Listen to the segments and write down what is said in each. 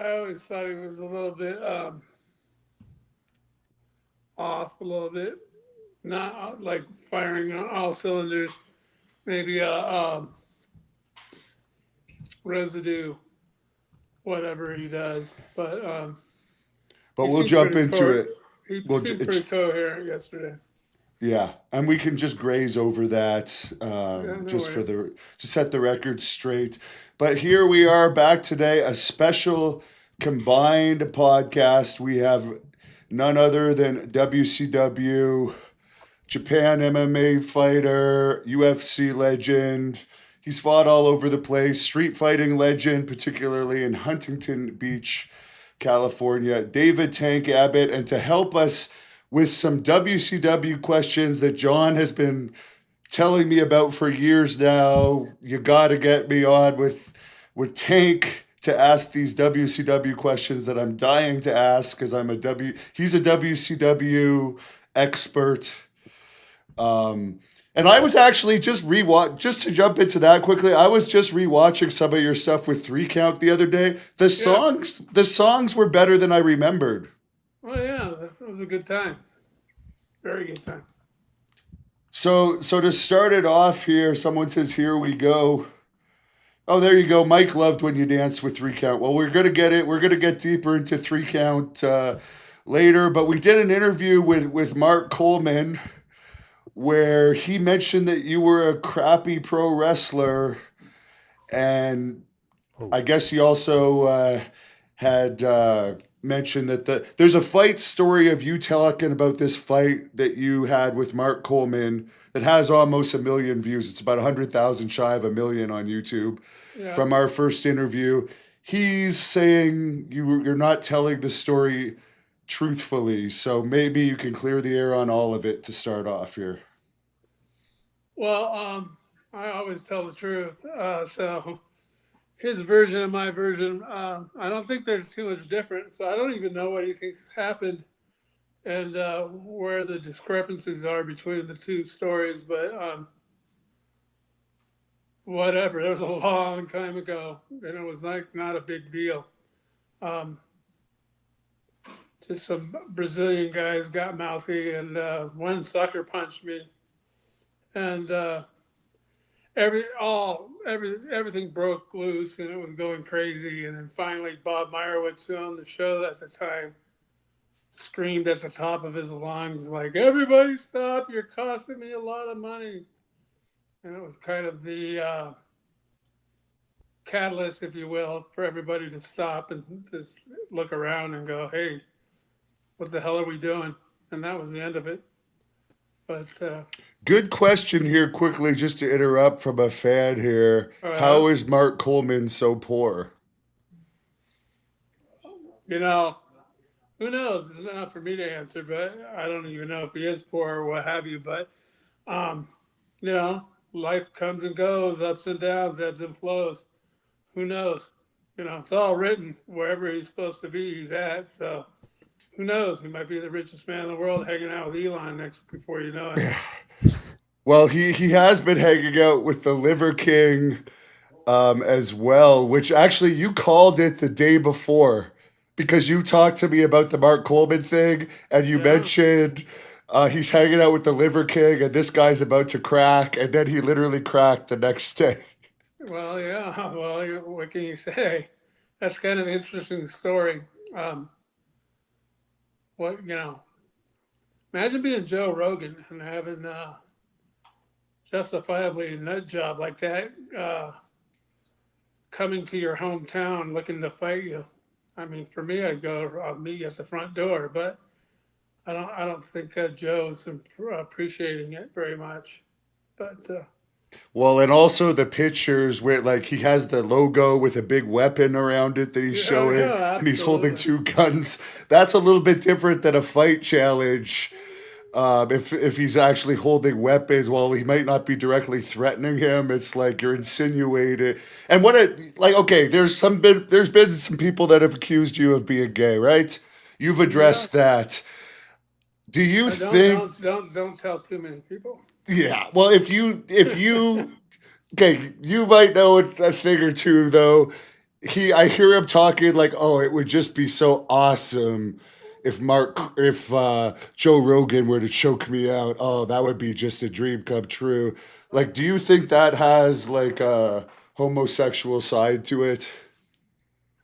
I always thought he was a little bit off, a little bit, not like firing on all cylinders. Maybe residue, whatever he does. But But he we'll seemed jump pretty into co- it. he We'll, seemed it's, pretty coherent yesterday. yeah, and we can just graze over that Yeah, no just for worries. to set the record straight. But here we are back today, a special combined podcast. We have none other than WCW, Japan MMA fighter, UFC legend. He's fought all over the place, street fighting legend, particularly in Huntington Beach, California, David Tank Abbott. And to help us with some WCW questions that John has been telling me about for years now, you got to get me on with Tank to ask these WCW questions that I'm dying to ask because he's a WCW expert. And I was actually just to jump into that quickly. I was just rewatching some of your stuff with 3 Count the other day. Yeah. The songs were better than I remembered. Well, yeah, that was a good time. Very good time. So to start it off here, someone says, "Here we go." Oh, there you go. Mike loved when you danced with 3 Count. Well, we're gonna get it. We're gonna get deeper into 3 Count later, but we did an interview with Mark Coleman where he mentioned that you were a crappy pro wrestler, and I guess he also had mentioned that there's a fight story of you talking about this fight that you had with Mark Coleman that has almost 1 million views. It's about 100,000 shy of 1 million on YouTube Yeah. from our first interview. He's saying you're not telling the story truthfully, so maybe you can clear the air on all of it to start off here. Well, I always tell the truth. So his version and my version, I don't think they're too much different. So I don't even know what he thinks happened and where the discrepancies are between the two stories. But whatever, it was a long time ago, and it was like not a big deal. Um, just some Brazilian guys got mouthy, and one sucker punched me, and everything broke loose, and it was going crazy. And then finally, Bob Meyerowitz, who owned the show at the time, screamed at the top of his lungs, like, "Everybody stop! You're costing me a lot of money." And it was kind of the catalyst, if you will, for everybody to stop and just look around and go, "Hey, what the hell are we doing?" And that was the end of it. But Good question here, quickly, just to interrupt from a fan here. uh, How is Mark Coleman so poor? you know, who knows? It's not for me to answer, but I don't even know if he is poor or what have you. But um, you know, life comes and goes, ups and downs, ebbs and flows. Who knows? It's all written wherever he's supposed to be. He's at. So who knows? He might be the richest man in the world, hanging out with Elon next before you know it. Well, he has been hanging out with the Liver King as well, which actually you called it the day before because you talked to me about the Mark Coleman thing and you Yeah. mentioned he's hanging out with the Liver King and this guy's about to crack, and then he literally cracked the next day. Well, yeah. Well, what can you say? That's kind of an interesting story. Um, what Imagine being Joe Rogan and having justifiably a nut job like that coming to your hometown looking to fight you. I mean, for me, I'd go, I'll meet you at the front door, but I don't think Joe is appreciating it very much. But Well, and also the pictures where like he has the logo with a big weapon around it that he's yeah, showing, yeah, and he's holding absolutely. 2 guns. That's a little bit different than a fight challenge. If he's actually holding weapons, while he might not be directly threatening him, it's like you're insinuating. And what it like? Okay, there's been some people that have accused you of being gay, right? You've Yeah, addressed that. Do you I don't think? don't don't don't tell too many people. Yeah. Well, if you okay, you might know a thing or two though. I hear him talking like, oh, it would just be so awesome if Joe Rogan were to choke me out. Oh, that would be just a dream come true. Like, do you think that has like a homosexual side to it?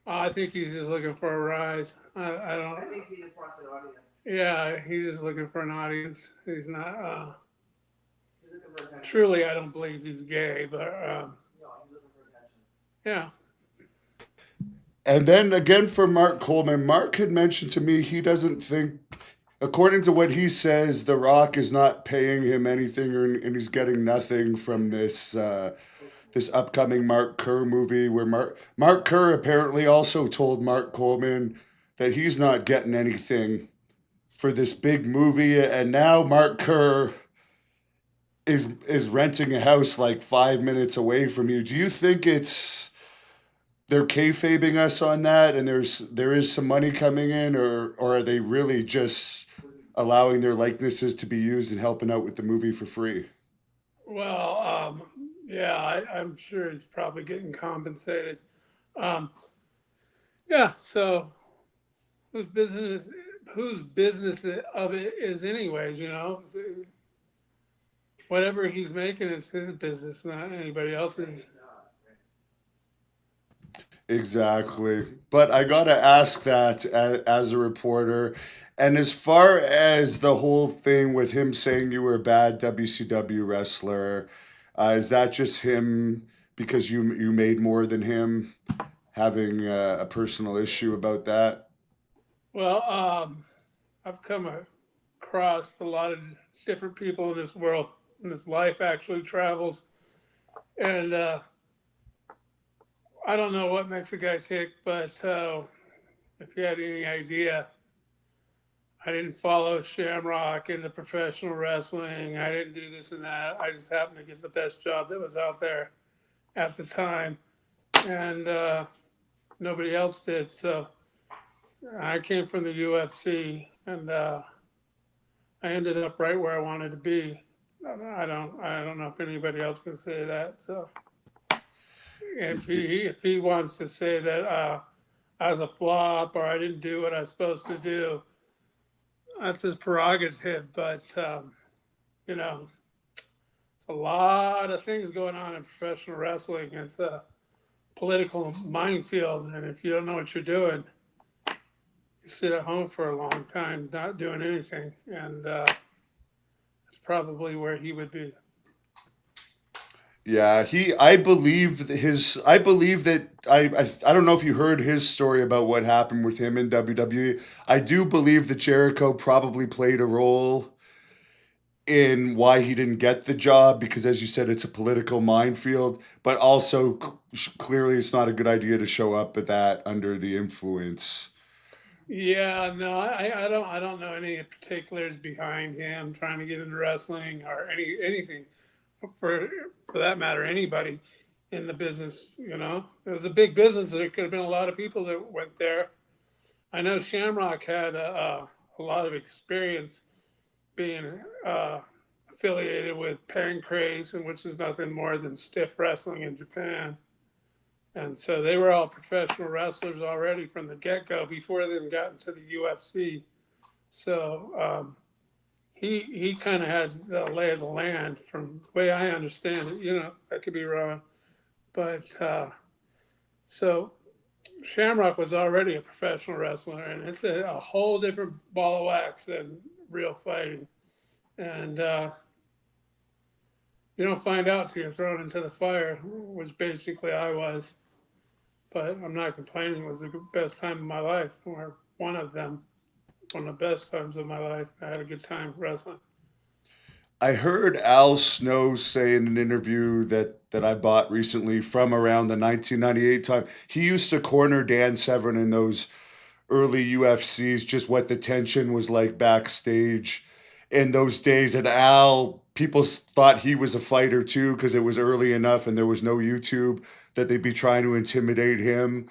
I think he's just looking for a rise. I don't. I think he just wants an audience. Yeah, he's just looking for an audience. He's not. Truly, I don't believe he's gay, but no, he's looking for attention. Yeah. And then again for Mark Coleman, Mark had mentioned to me he doesn't think, according to what he says, The Rock is not paying him anything, and he's getting nothing from this upcoming Mark Kerr movie. Where Mark Kerr apparently also told Mark Coleman that he's not getting anything for this big movie, and now Mark Kerr is renting a house like 5 minutes away from you. Do you think it's they're kayfabing us on that, and there is some money coming in, or are they really just allowing their likenesses to be used and helping out with the movie for free? Well, yeah, I'm sure he's probably getting compensated. Um, yeah. So whose business? Whose business of it is, anyways? Whatever he's making, it's his business, not anybody else's. Exactly. But I got to ask that as a reporter. And as far as the whole thing with him saying you were a bad WCW wrestler, is that just him because you made more than him, having a personal issue about that? Well, I've come across a lot of different people in this world, and this life actually travels. And I don't know what makes a guy tick, but if you had any idea, I didn't follow Shamrock into professional wrestling. I didn't do this and that. I just happened to get the best job that was out there at the time, and nobody else did. So I came from the UFC, and I ended up right where I wanted to be. I don't know if anybody else can say that. So if he wants to say that I was a flop or I didn't do what I was supposed to do, that's his prerogative. But you know, it's a lot of things going on in professional wrestling. It's a political minefield, and if you don't know what you're doing, you sit at home for a long time not doing anything, and it's probably where he would be. Yeah, I believe I believe that I don't know if you heard his story about what happened with him in WWE. I do believe that Jericho probably played a role in why he didn't get the job because, as you said, it's a political minefield, but also clearly it's not a good idea to show up at that under the influence. Yeah, no, I don't know any particulars behind him trying to get into wrestling or anything for for that matter, anybody in the business. It was a big business. There could have been a lot of people that went there. I know Shamrock had a lot of experience being affiliated with Pancrase, and which is nothing more than stiff wrestling in Japan. And so they were all professional wrestlers already from the get go before they even got into the UFC. So he kind of had the lay of the land from the way I understand it. I could be wrong, but so Shamrock was already a professional wrestler, and it's a whole different ball of wax than real fighting. And you don't find out till you're thrown into the fire, which basically I was. But I'm not complaining. It was the best time of my life, or one of them, one of the best times of my life. I had a good time wrestling. I heard Al Snow say in an interview that I bought recently from around the 1998 time. He used to corner Dan Severn in those early UFCs, just what the tension was like backstage in those days. And Al, people thought he was a fighter too because it was early enough and there was no YouTube that they'd be trying to intimidate him.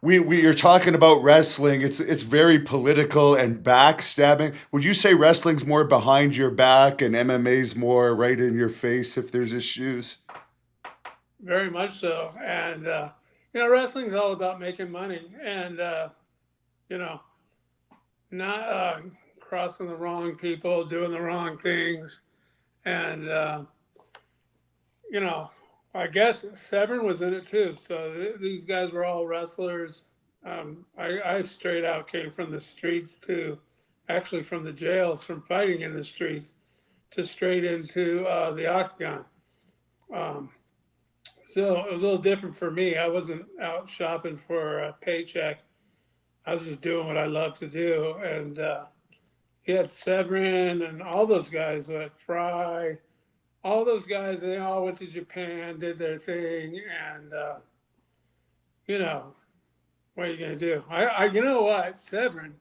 We are talking about wrestling. It's very political and backstabbing. Would you say wrestling's more behind your back and MMA's more right in your face if there's issues? Very much so. And wrestling's all about making money and, you know, not crossing the wrong people, doing the wrong things. And, you know, I guess Severn was in it too. So these guys were all wrestlers. I straight out came from the streets to actually from the jails, from fighting in the streets to straight into the octagon. Um, so it was a little different for me. I wasn't out shopping for a paycheck. I was just doing what I love to do. And he had Severin and all those guys, Fry, all those guys. They all went to Japan, did their thing, and you know what are you gonna do? You know what, Severin,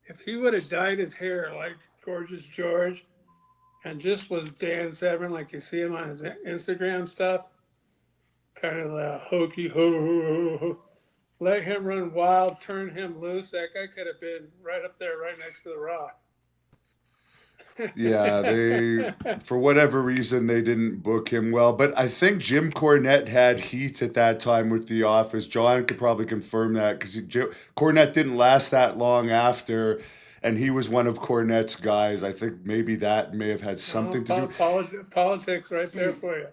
if he would have dyed his hair like Gorgeous George and just was Dan Severin, like you see him on his Instagram stuff, kind of the hokey ho. Let him run wild, turn him loose. That guy could have been right up there, right next to the Rock. Yeah, they for whatever reason they didn't book him well, but I think Jim Cornette had heat at that time with The Office. John could probably confirm that because Cornette didn't last that long after, and he was one of Cornette's guys. I think maybe that may have had Oh, something to do. politics right there for you.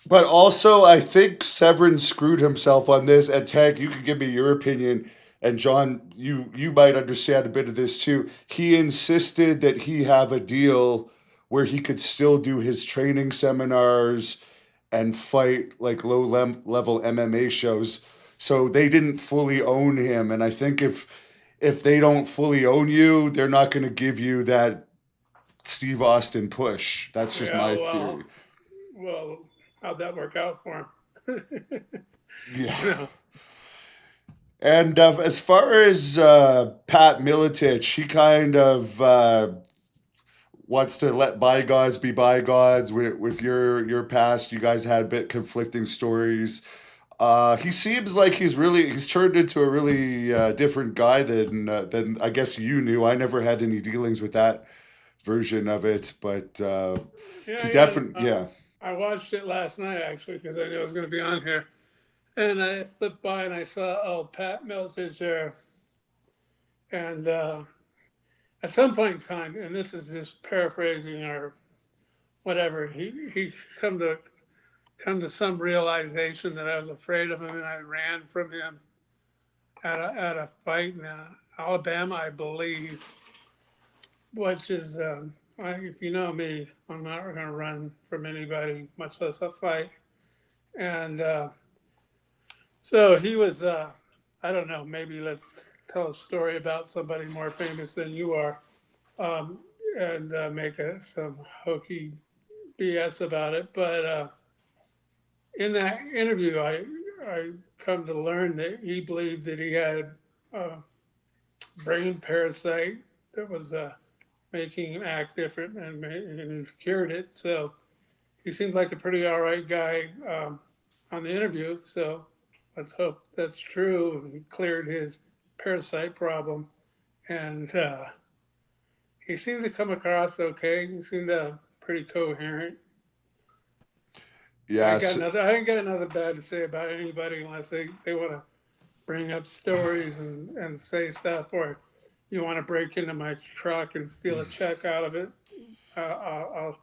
But also, I think Severin screwed himself on this. And Tag, you can give me your opinion. And John, you might understand a bit of this too. He insisted that he have a deal where he could still do his training seminars and fight like level MMA shows. So they didn't fully own him. And I think if they don't fully own you, they're not going to give you that Steve Austin push. That's just Yeah, my well, theory. well, how'd that work out for him? Yeah. you know, And as far as Pat Miletich, he kind of wants to let bygones be bygones. With your past, you guys had a bit conflicting stories. He seems like he's turned into a really different guy than I guess you knew. I never had any dealings with that version of it, but he yeah. definitely yeah. I watched it last night actually because I knew I was going to be on here, and I flipped by and I saw Pat Miltich there, and at some point in time, and this is just paraphrasing or whatever, he come to some realization that I was afraid of him and I ran from him at a fight in Alabama, I believe, which is if you know me, I'm not going to run from anybody, much less a fight. And so he was, I don't know, maybe let's tell a story about somebody more famous than you are, um, and make some hokey BS about it. But in that interview, I come to learn that he believed that he had a brain parasite that was making him act different, and he's cured it. So he seemed like a pretty all right guy on the interview. So let's hope that's true. He cleared his parasite problem, and he seemed to come across okay. He seemed pretty coherent. Yes. I ain't got another bad to say about anybody unless they want to bring up stories and say stuff, or you want to break into my truck and steal a check out of it. I'll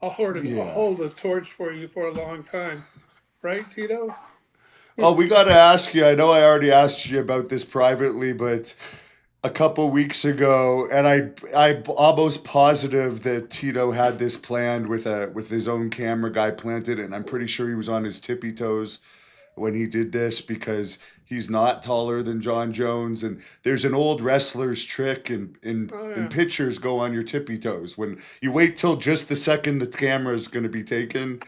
I'll Yeah. hold a torch for you for a long time, right, Tito? Oh, we got to ask you. I know I already asked you about this privately, but a couple weeks ago, and I'm almost positive that Tito had this planned with his own camera guy planted, and I'm pretty sure he was on his tippy toes when he did this because he's not taller than John Jones, and there's an old wrestler's trick Oh in yeah, pictures go on your tippy toes when you wait till just the second the camera is going to be taken,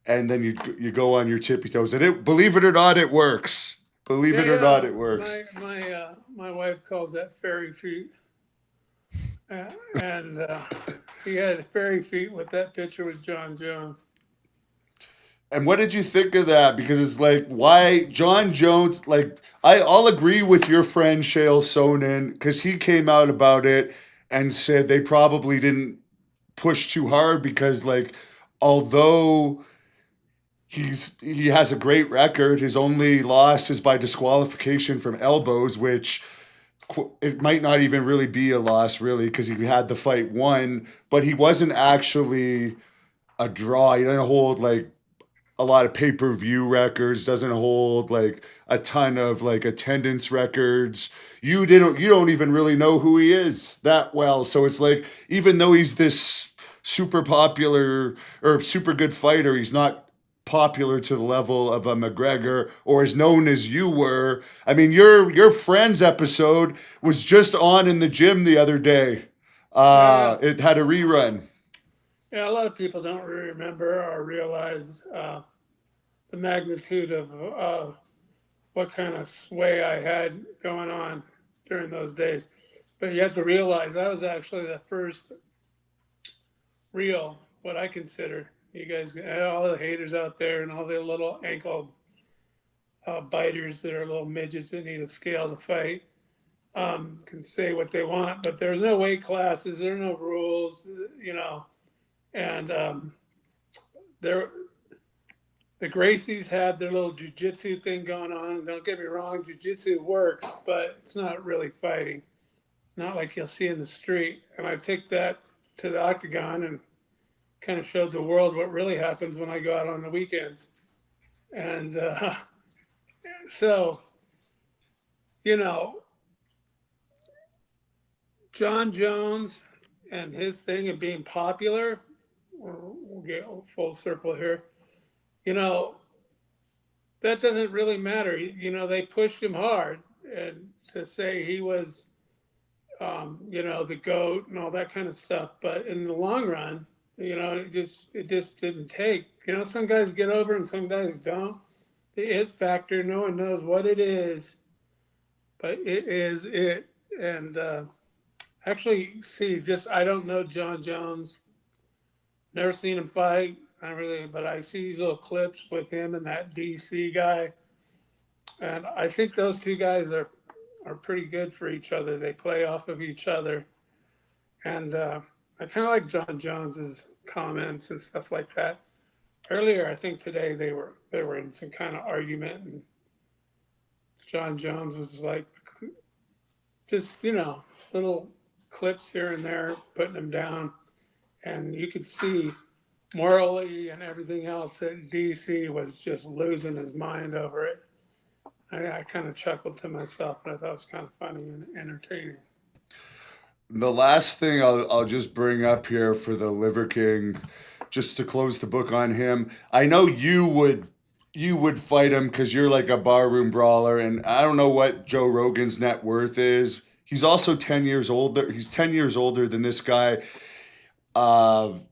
and then you go on your tippy toes, and it believe it or not, it works. Believe yeah, it or not, yeah. it works. My wife calls that fairy feet, and he had fairy feet with that picture with John Jones. And what did you think of that? Because it's like, why John Jones, like, I'll agree with your friend Shale Sonnen, because he came out about it and said they probably didn't push too hard because, like, although he has a great record. His only loss is by disqualification from elbows, which it might not even really be a loss, really, because he had the fight won, but he wasn't actually a draw. He didn't hold like a lot of pay-per-view records, doesn't hold like a ton of like attendance records. You don't even really know who he is that well. So it's like, even though he's this super popular or super good fighter, he's not popular to the level of a McGregor or as known as you were. I mean, your friends episode was just on in the gym the other day. Yeah, yeah. It had a rerun. Yeah, a lot of people don't really remember or realize the magnitude of what kind of sway I had going on during those days. But you have to realize I was actually the first real, what I consider, you guys, all the haters out there and all the little ankle biters that are little midgets that need a scale to fight, can say what they want, but there's no weight classes, there are no rules, and there the Gracies had their little jujitsu thing going on. Don't get me wrong, jujitsu works, but it's not really fighting. Not like you'll see in the street. And I take that to the octagon and kind of showed the world what really happens when I go out on the weekends. And so, you know, John Jones and his thing of being popular, we'll get full circle here, you know, that doesn't really matter. They pushed him hard, and to say he was, the goat and all that kind of stuff. But in the long run, it just didn't take. Some guys get over and some guys don't. The it factor, no one knows what it is, but it is it. And actually, see, just I don't know John Jones. Never seen him fight. I really, but I see these little clips with him and that DC guy, and I think those two guys are pretty good for each other. They play off of each other, and I kind of like John Jones's comments and stuff like that. Earlier, I think today they were in some kind of argument, and John Jones was like, just little clips here and there, putting him down, and you could see morally and everything else that DC was just losing his mind over it. I kind of chuckled to myself, and I thought it was kind of funny and entertaining. The last thing I'll just bring up here for the Liver King, just to close the book on him. I know you would fight him because you're like a barroom brawler, and I don't know what Joe Rogan's net worth is. He's also 10 years older. He's 10 years older than this guy.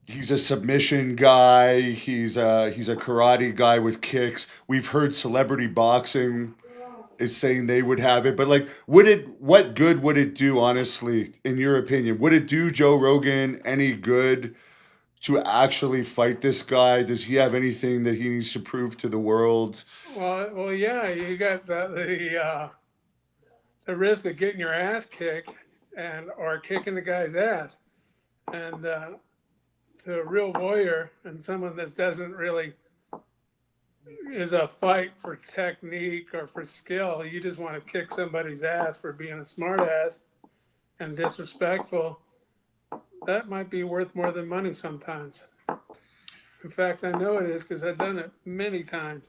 He's a submission guy. He's a karate guy with kicks. We've heard celebrity boxing is saying they would have it, but like, what good would it do, honestly, in your opinion? Would it do Joe Rogan any good to actually fight this guy? Does he have anything that he needs to prove to the world? Well, yeah, you got the risk of getting your ass kicked and or kicking the guy's ass, and to a real warrior and someone that doesn't really is a fight for technique or for skill. You just want to kick somebody's ass for being a smartass and disrespectful. That might be worth more than money sometimes. In fact, I know it is because I've done it many times,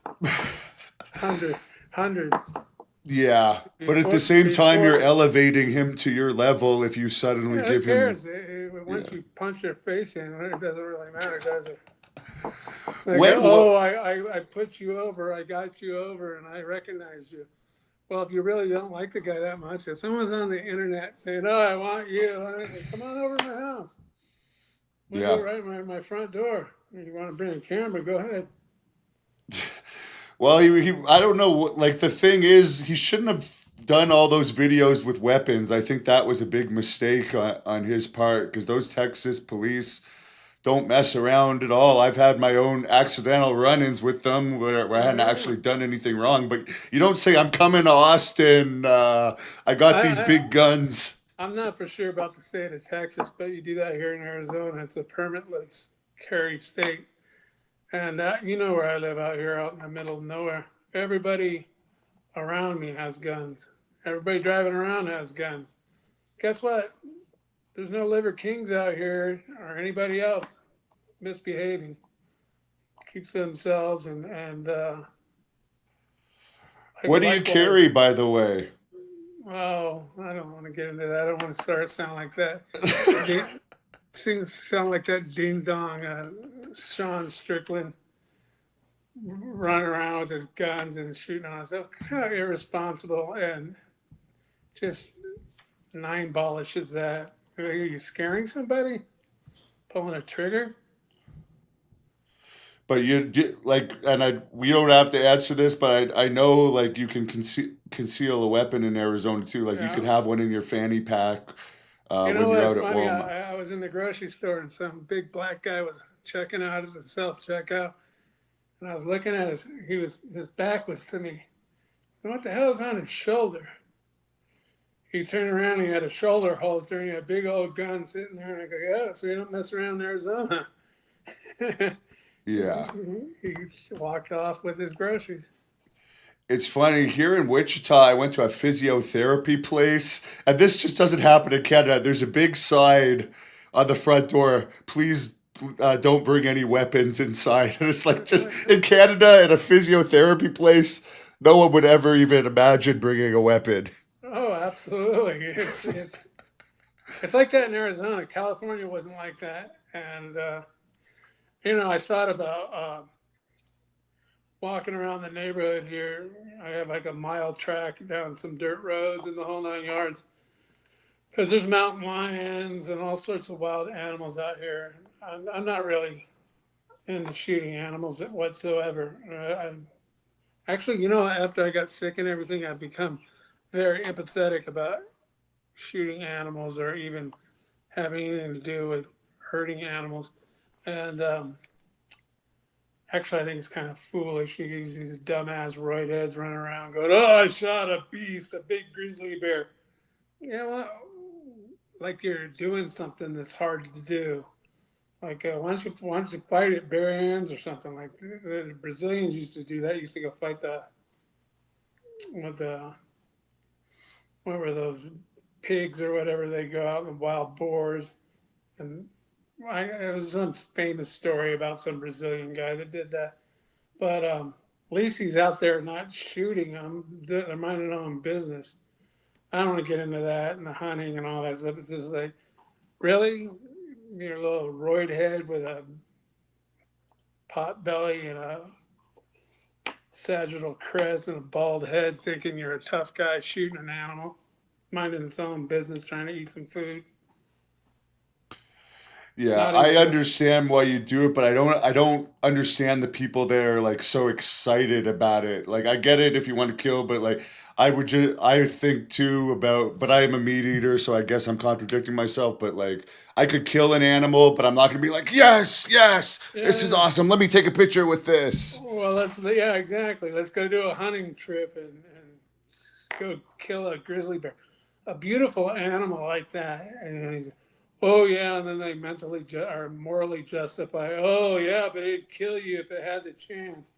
hundreds. Yeah, but at Before, the same time, you're before, elevating him to your level if you suddenly yeah, who give him. cares? Once Yeah. you punch their face in, it doesn't really matter, does it? It's like, When oh, what? I put you over, I got you over, and I recognized you. Well, if you really don't like the guy that much, if someone's on the internet saying, "Oh, I want you," I say, come on over to my house. We'll do it Yeah. right by my front door. If you want to bring a camera, go ahead. Well, I don't know. Like, the thing is, he shouldn't have done all those videos with weapons. I think that was a big mistake on his part because those Texas police don't mess around at all. I've had my own accidental run-ins with them where I Oh hadn't yeah, actually done anything wrong. But you don't say, I'm coming to Austin. I got I, these I big guns. I'm not for sure about the state of Texas, but you do that here in Arizona. It's a permitless carry state. And you know where I live out here, out in the middle of nowhere. Everybody around me has guns. Everybody driving around has guns. Guess what? There's no liver kings out here or anybody else misbehaving. Keeps themselves and What do you carry, likewise. by the way? Oh, I don't want to get into that. I don't want to start sound like that. Sound like that ding dong, Sean Strickland running around with his guns and shooting on us. How irresponsible and just nine ballish is that? Are you scaring somebody? Pulling a trigger? But like, and we don't have to answer this, but I know like you can conceal a weapon in Arizona too. Like you could Yeah. have one in your fanny pack You know when you're what? It's out at funny. Walmart. I was in the grocery store and some big black guy was checking out at the self checkout, and I was looking at his back was to me. And what the hell is on his shoulder? He turned around. He had a shoulder holster and he had a big old gun sitting there. And I go, yeah, so you don't mess around in Arizona. Yeah. He walked off with his groceries. It's funny here in Wichita. I went to a physiotherapy place, and this just doesn't happen in Canada. There's a big sign on the front door. Please don't bring any weapons inside. And it's like just in Canada at a physiotherapy place, no one would ever even imagine bringing a weapon. Oh, absolutely. It's like that in Arizona. California wasn't like that, and I thought about walking around the neighborhood here. I have like a mile track down some dirt roads and the whole 9 yards because there's mountain lions and all sorts of wild animals out here. I'm not really into shooting animals whatsoever. Actually, after I got sick and everything, I've become very empathetic about shooting animals or even having anything to do with hurting animals. And actually, I think it's kind of foolish. These dumbass roid heads running around going, "Oh, I shot a beast, a big grizzly bear." You know what? Like you're doing something that's hard to do. Like why don't you fight at bare hands or something? Like the Brazilians used to do that. Used to go fight with the what were those pigs or whatever? They go out in wild boars, and it was some famous story about some Brazilian guy that did that. But at least he's out there not shooting them. They're minding their own business. I don't want to get into that and the hunting and all that stuff. It's just like, really? You're a little roid head with a pot belly and a sagittal crest and a bald head thinking you're a tough guy shooting an animal, minding its own business, trying to eat some food. Yeah, Not I into it. understand why you do it, but I don't understand the people that are like so excited about it. Like I get it if you want to kill, but like I think too about but I am a meat eater, so I guess I'm contradicting myself, but like I could kill an animal, but I'm not gonna be like, yes, yes, this is Yeah. awesome. Let me take a picture with this. Well, yeah, exactly. Let's go do a hunting trip and go kill a grizzly bear, a beautiful animal like that. And oh yeah, and then they mentally or morally justify. Oh yeah, but it'd kill you if it had the chance.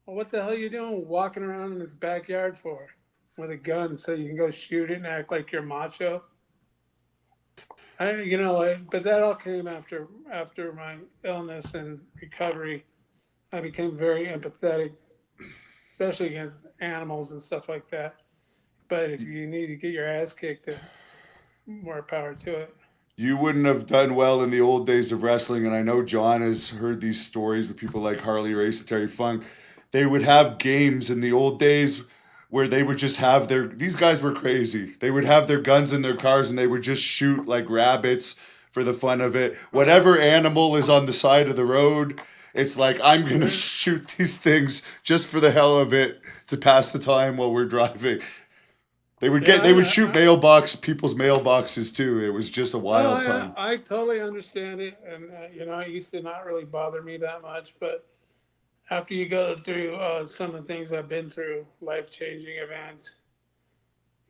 Well, what the hell are you doing walking around in its backyard for with a gun so you can go shoot it and act like you're macho? But that all came after my illness and recovery. I became very empathetic, especially against animals and stuff like that. But if you need to get your ass kicked, then more power to it. You wouldn't have done well in the old days of wrestling, and I know John has heard these stories with people like Harley Race and Terry Funk. They would have games in the old days where they would just have these guys were crazy. They would have their guns in their cars and they would just shoot like rabbits for the fun of it. Whatever animal is on the side of the road, it's like I'm gonna shoot these things just for the hell of it to pass the time while we're driving. Yeah, They would shoot people's mailboxes too. It was just a oh, wild time. I totally understand it, and it used to not really bother me that much, but after you go through some of the things I've been through, life changing events,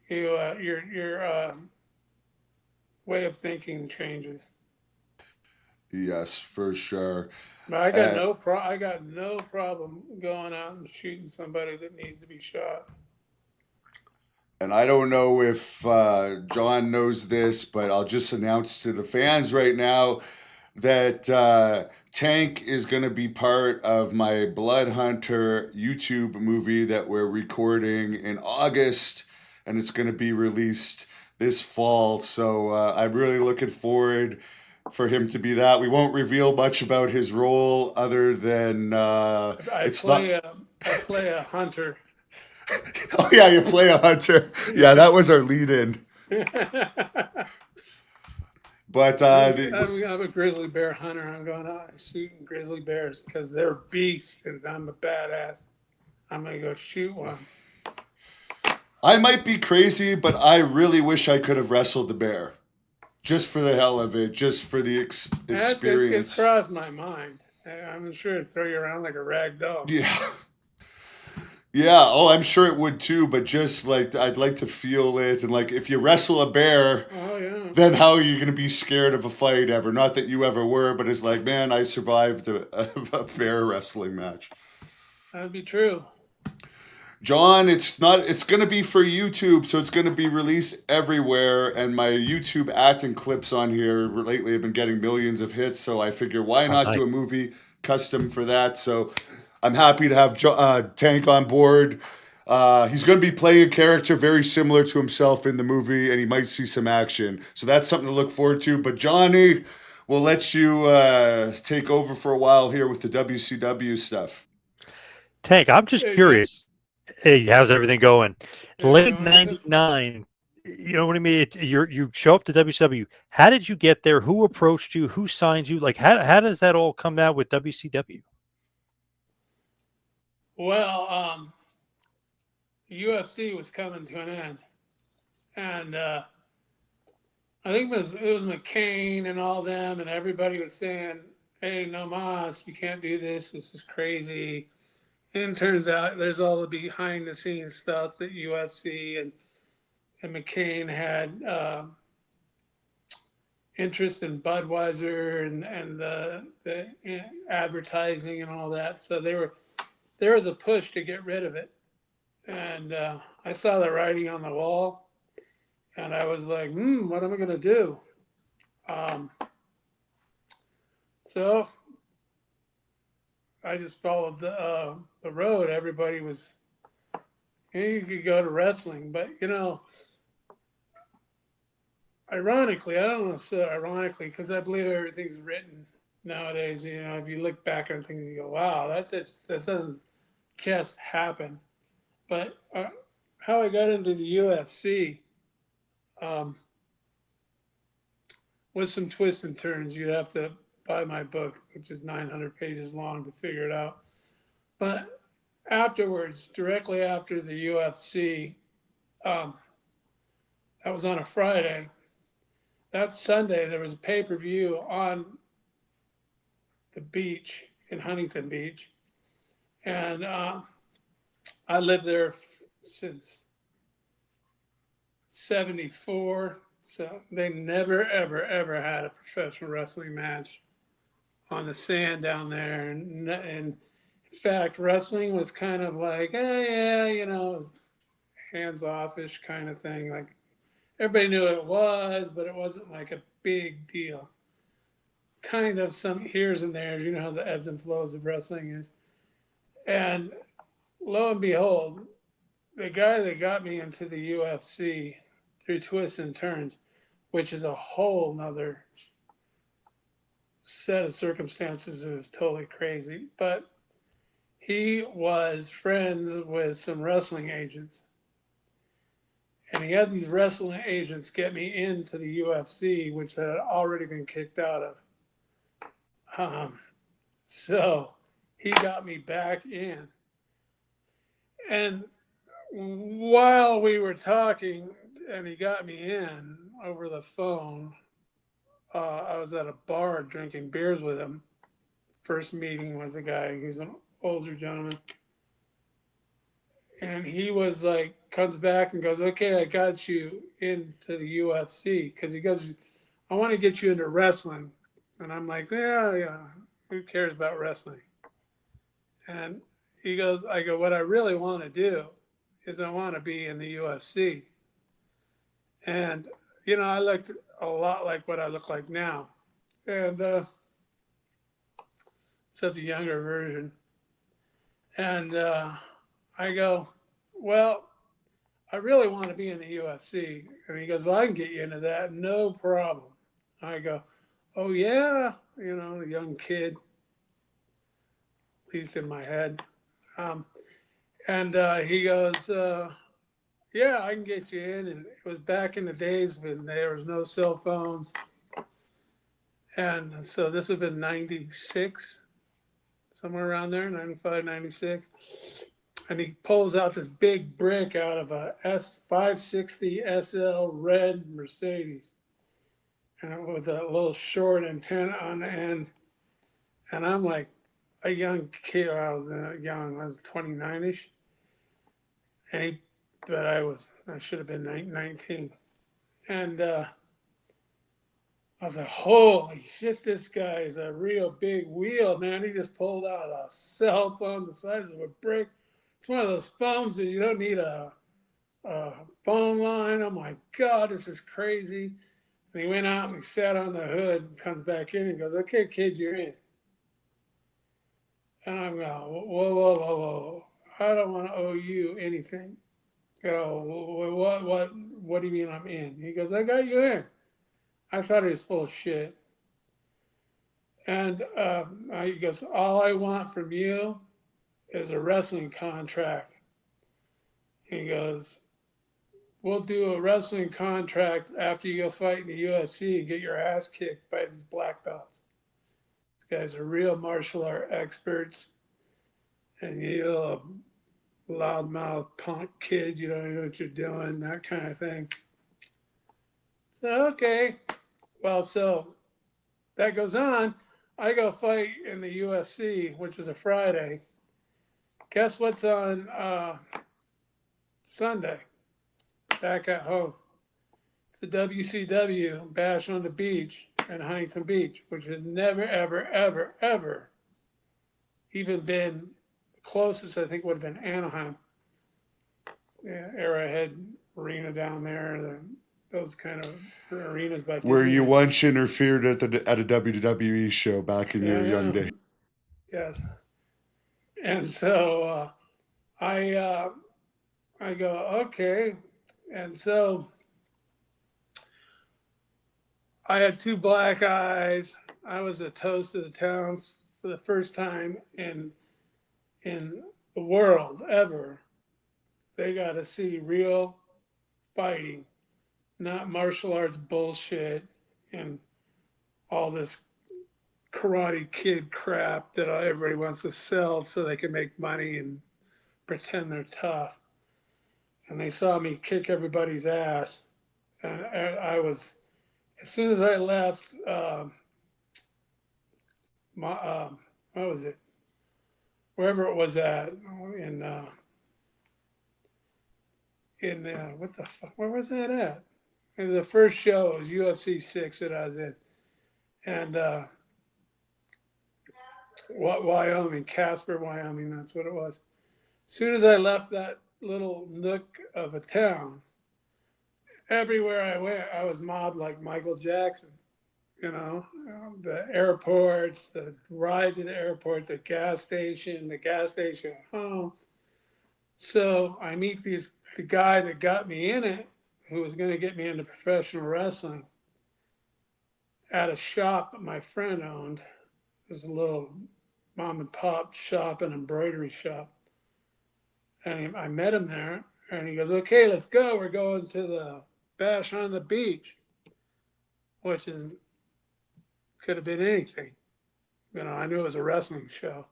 your way of thinking changes. Yes, for sure. But I got no problem going out and shooting somebody that needs to be shot. And I don't know if John knows this, but I'll just announce to the fans right now that Tank is going to be part of my Blood Hunter YouTube movie that we're recording in August, and it's going to be released this fall. So I'm really looking forward for him to be that. We won't reveal much about his role other than it's not. I play a hunter. Oh yeah, you play a hunter. Yeah, that was our lead-in. But I'm a grizzly bear hunter. I'm going out shooting grizzly bears because they're beasts, and I'm a badass. I'm gonna go shoot one. I might be crazy, but I really wish I could have wrestled the bear, just for the hell of it, just for the experience. It's crossed my mind. I'm sure it'd throw you around like a rag doll. Yeah. Yeah, oh, I'm sure it would too, but just like I'd like to feel it, and like if you wrestle a bear, oh yeah, then how are you gonna be scared of a fight ever? Not that you ever were, but it's like, man, I survived a bear wrestling match. That'd be true. John, it's gonna be for YouTube, so it's gonna be released everywhere, and my YouTube acting clips on here lately have been getting millions of hits, so I figure why not do a movie custom for that. So I'm happy to have Tank on board. He's going to be playing a character very similar to himself in the movie, and he might see some action. So that's something to look forward to. But Johnny, we'll let you take over for a while here with the WCW stuff. Tank, I'm just curious. Hey, how's everything going? Late '99. You know what I mean? You show up to WCW. How did you get there? Who approached you? Who signed you? Like, how does that all come out with WCW? Well, UFC was coming to an end, and I think it was McCain and all them, and everybody was saying, "Hey, no mas, you can't do this. This is crazy." And it turns out there's all the behind the scenes stuff that UFC and McCain had interest in Budweiser and the advertising and all that. So there was a push to get rid of it. And I saw the writing on the wall, and I was like, what am I going to do? So I just followed the road. Everybody was, you could go to wrestling. But, ironically, I don't know, so ironically, because I believe everything's written nowadays. If you look back on things, you go, wow, that doesn't just happen. But how I got into the UFC with some twists and turns. You'd have to buy my book, which is 900 pages long, to figure it out. But afterwards, directly after the UFC, that was on a Friday. That Sunday, there was a pay-per-view on the beach in Huntington Beach. And I lived there since 74. So they never, ever, ever had a professional wrestling match on the sand down there. And in fact, wrestling was kind of like, hands offish kind of thing. Like everybody knew what it was, but it wasn't like a big deal. Kind of some here's and there's, you know how the ebbs and flows of wrestling is. And lo and behold, the guy that got me into the UFC through twists and turns, which is a whole nother set of circumstances, it was totally crazy. But he was friends with some wrestling agents. And he had these wrestling agents get me into the UFC, which I had already been kicked out of. So he got me back in. And while we were talking and he got me in over the phone, I was at a bar drinking beers with him. First meeting with the guy. He's an older gentleman. And he was like, comes back and goes, okay, I got you into the UFC. Because he goes, I want to get you into wrestling. And I'm like, yeah. Who cares about wrestling? And he goes, I go, what I really want to do is I want to be in the UFC. And, you know, I looked a lot like what I look like now. And except a younger version. And I go, well, I really want to be in the UFC. And he goes, well, I can get you into that. No problem. I go, oh, yeah. You know, a young kid, at least in my head. Um, and he goes, yeah, I can get you in. And it was back in the days when there was no cell phones. And so this would have been 96, somewhere around there, 95, 96. And he pulls out this big brick out of a S560 SL red Mercedes, and with a little short antenna on the end. And I'm like a young kid. I was young. I was 29ish, and but I should have been 19. And I was like, holy shit, this guy is a real big wheel, man. He just pulled out a cell phone the size of a brick. It's one of those phones that you don't need a phone line. I'm like, God, this is crazy. And he went out and he sat on the hood and comes back in and goes, okay, kid, you're in. And I'm going, whoa, whoa, whoa, whoa. I don't want to owe you anything. What do you mean I'm in? He goes, I got you in. I thought he was full of shit. And he goes, all I want from you is a wrestling contract. He goes, we'll do a wrestling contract after you go fight in the UFC and get your ass kicked by these black belts. These guys are real martial art experts. And you're a loudmouth punk kid, you don't know what you're doing, that kind of thing. So, okay. Well, so that goes on. I go fight in the UFC, which was a Friday. Guess what's on Sunday? Back at home. It's a WCW Bash on the Beach in Huntington Beach, which has never, ever, ever, ever even been the closest. I think would have been Anaheim. Yeah, Arrowhead Arena down there, those kind of arenas by Where you Disneyland. once interfered at a WWE show back in your young days. Yes. And so I go, okay. And so I had two black eyes. I was a toast of the town for the first time in the world ever. They got to see real fighting, not martial arts bullshit and all this Karate Kid crap that everybody wants to sell so they can make money and pretend they're tough. And they saw me kick everybody's ass. And I was, as soon as I left, what was it? Wherever it was at, what the fuck? Where was that at? And the first show was UFC 6 that I was in, and Wyoming, Casper, Wyoming. That's what it was. As soon as I left that little nook of a town, everywhere I went, I was mobbed like Michael Jackson. You know, the airports, the ride to the airport, the gas station at home. So I meet the guy that got me in it, who was going to get me into professional wrestling, at a shop my friend owned. It was a little mom and pop shop, an embroidery shop. And I met him there, and he goes, okay, let's go. We're going to the Bash on the Beach, which could have been anything. You know, I knew it was a wrestling show.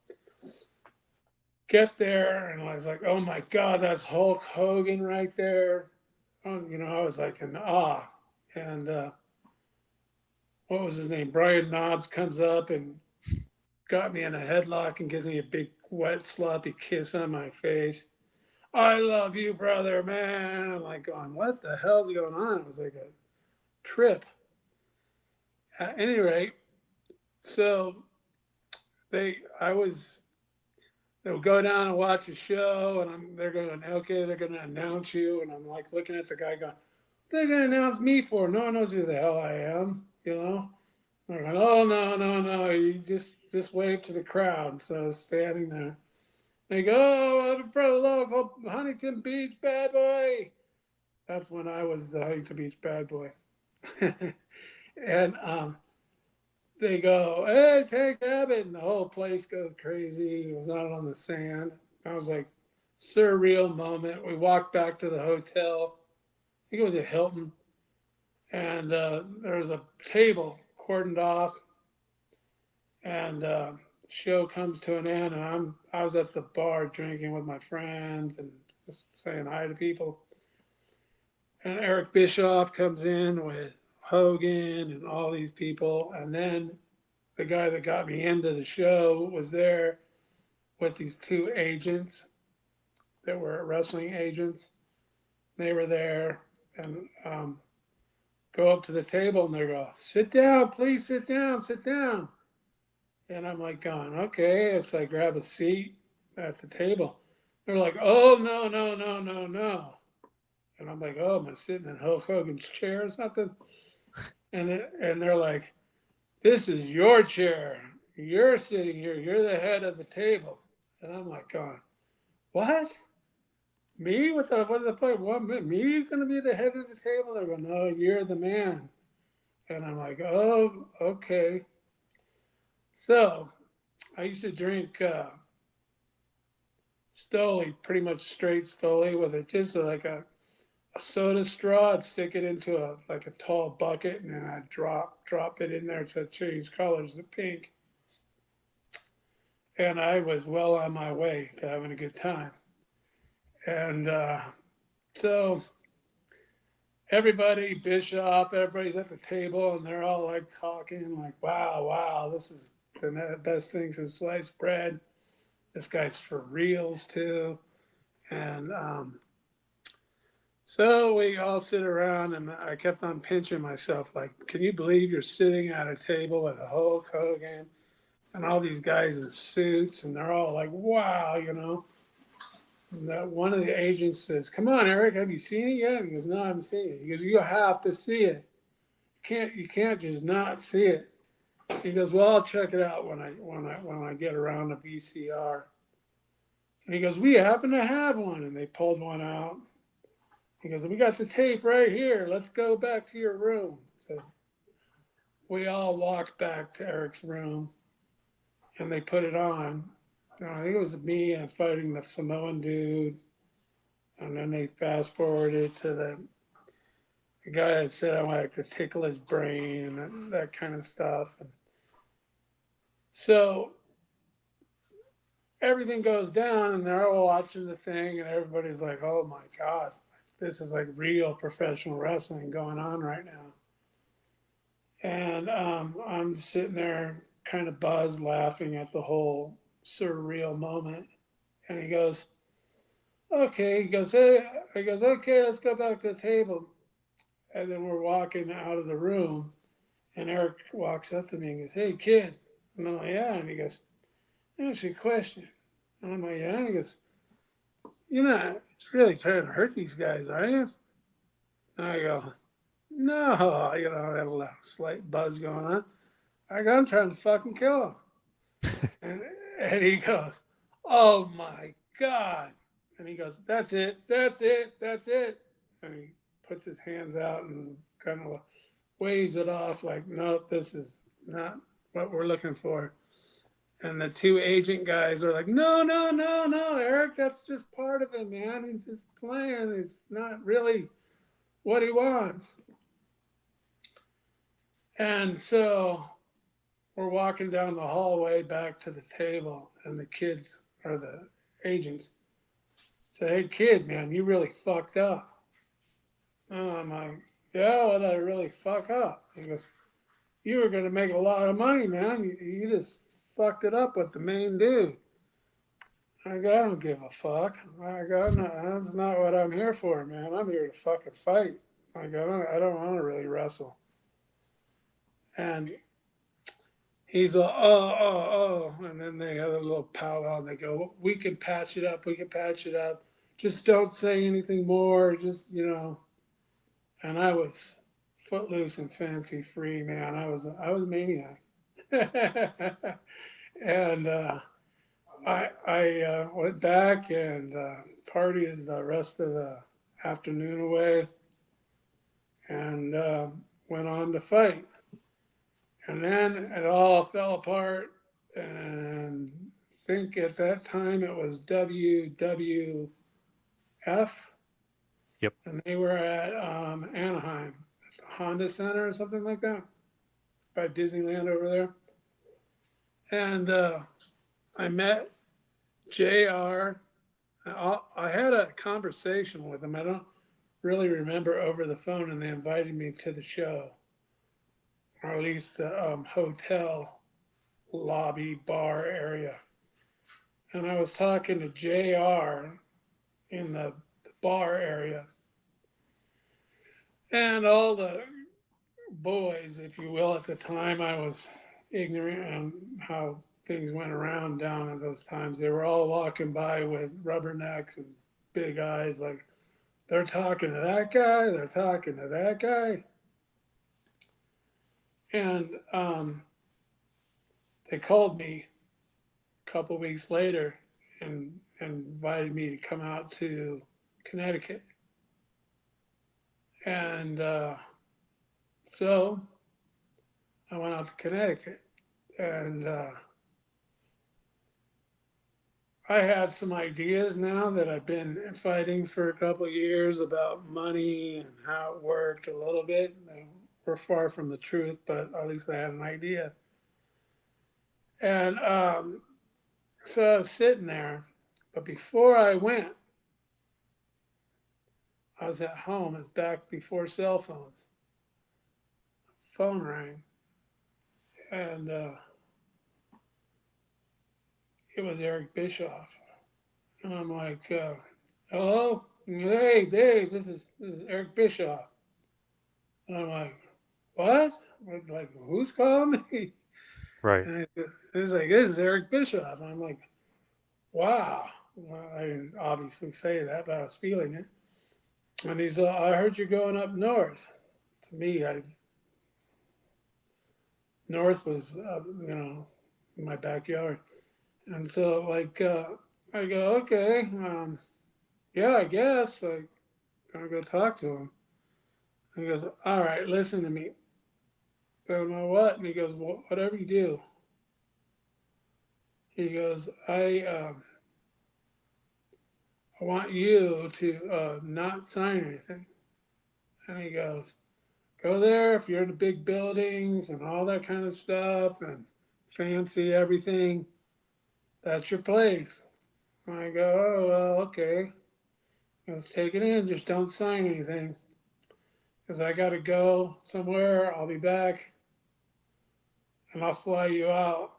Get there, and I was like, oh my God, that's Hulk Hogan right there. You know, I was like in awe. And what was his name? Brian Knobs comes up and got me in a headlock and gives me a big, wet, sloppy kiss on my face. I love you, brother, man. I'm like going, what the hell's going on? It was like a trip. At any rate, so I was, they'll go down and watch a show, and they're going, okay, they're going to announce you, and I'm like looking at the guy going, they're going to announce me for? No one knows who the hell I am, you know. They're going, oh no, no, no, you just wave to the crowd. So I was standing there. They go, oh, I'm from local Huntington Beach bad boy. That's when I was the Huntington Beach bad boy. And they go, hey, take Abbott, and the whole place goes crazy. It was out on the sand. I was like, surreal moment. We walked back to the hotel. I think it was at Hilton, and there was a table cordoned off, and the show comes to an end, and I was at the bar drinking with my friends and just saying hi to people. And Eric Bischoff comes in with Hogan and all these people, and then the guy that got me into the show was there with these two agents that were wrestling agents. They were there and go up to the table and they go, sit down, please sit down, sit down. And I'm like going, okay. So I grab a seat at the table. They're like, oh, no, no, no, no, no. And I'm like, oh, am I sitting in Hulk Hogan's chair or something? And they're like, this is your chair. You're sitting here. You're the head of the table. And I'm like, going, what? Me? What the point? What, me going to be the head of the table? They're going, no, you're the man. And I'm like, oh, okay. So I used to drink Stoli, pretty much straight Stoli with it, just like a soda straw. I'd stick it into a tall bucket, and then I'd drop it in there to change colors to pink. And I was well on my way to having a good time. And so everybody, Bischoff, everybody's at the table, and they're all like talking, like, wow, wow, this is the best thing since sliced bread. This guy's for reals too. And so we all sit around, and I kept on pinching myself, like, can you believe you're sitting at a table with a Hulk Hogan and all these guys in suits, and they're all like, wow, you know. And that one of the agents says, come on, Eric, have you seen it yet? He goes, no, I haven't seen it. He goes, you have to see it. You can't just not see it. He goes, well, I'll check it out when I get around to VCR. And he goes, we happen to have one. And they pulled one out. He goes, we got the tape right here. Let's go back to your room. So we all walked back to Eric's room, and they put it on. And I think it was me and fighting the Samoan dude. And then they fast forwarded to the guy that said I like to tickle his brain and that kind of stuff. And so everything goes down, and they're all watching the thing, and everybody's like, oh my God, this is like real professional wrestling going on right now. And I'm sitting there kind of buzzed, laughing at the whole surreal moment. And he goes, okay. He goes, hey, he goes, okay, let's go back to the table. And then we're walking out of the room, and Eric walks up to me and goes, hey, kid. And I'm like, yeah. And he goes, ask you a question. And I'm like, yeah. And he goes, you're not really trying to hurt these guys, are you? And I go, no. You know, I had a slight buzz going on. I go, I'm trying to fucking kill him. And he goes, oh my God. And he goes, that's it, that's it, that's it. And he puts his hands out and kind of waves it off like, nope, this is not what we're looking for. And the two agent guys are like, no, no, no, no, Eric, that's just part of it, man. He's just playing. It's not really what he wants. And so we're walking down the hallway back to the table, and the kids, or the agents, say, hey, kid, man, you really fucked up. And I'm like, yeah, what did I really fuck up? He goes, you were going to make a lot of money, man. You just fucked it up with the main dude. I go, I don't give a fuck. I go, no, that's not what I'm here for, man. I'm here to fucking fight. I go, I don't want to really wrestle. And he's like, oh, and then they have a little powwow. And they go, we can patch it up. We can patch it up. Just don't say anything more. Just, And I was footloose and fancy free, man. I was a maniac. And I went back and partied the rest of the afternoon away, and went on to fight. And then it all fell apart. And I think at that time it was WWF, Yep. and they were at Anaheim, at the Honda Center or something like that, by Disneyland over there. And I met JR. I had a conversation with him. I don't really remember over the phone, and they invited me to the show, or at least the hotel lobby bar area. And I was talking to JR in the bar area, and all the boys, if you will, at the time I was ignorant on how things went around down at those times. They were all walking by with rubbernecks and big eyes, like they're talking to that guy, they're talking to that guy. And they called me a couple of weeks later and invited me to come out to Connecticut. And so I went out to Connecticut, and I had some ideas now that I've been fighting for a couple of years about money and how it worked a little bit. We're far from the truth, but at least I had an idea. And so I was sitting there, but before I went, I was at home. It's back before cell phones. Phone rang, and it was Eric Bischoff. And I'm like, hello? Hey, Dave, this is Eric Bischoff. And I'm like, what? Like, who's calling me? Right. And it's like, this is Eric Bischoff. And I'm like, wow. Well, I didn't obviously say that, but I was feeling it. And he's, I heard you're going up north. To me, north was, in my backyard. And so, like, I go, okay, yeah, I guess. I'm going to go talk to him. And he goes, all right, listen to me. I don't know what. And he goes, well, whatever you do. He goes, I want you to not sign anything. And he goes, go there if you're in the big buildings and all that kind of stuff and fancy everything. That's your place. And I go, oh, well, okay. Let's take it in. Just don't sign anything. Because I got to go somewhere. I'll be back. And I'll fly you out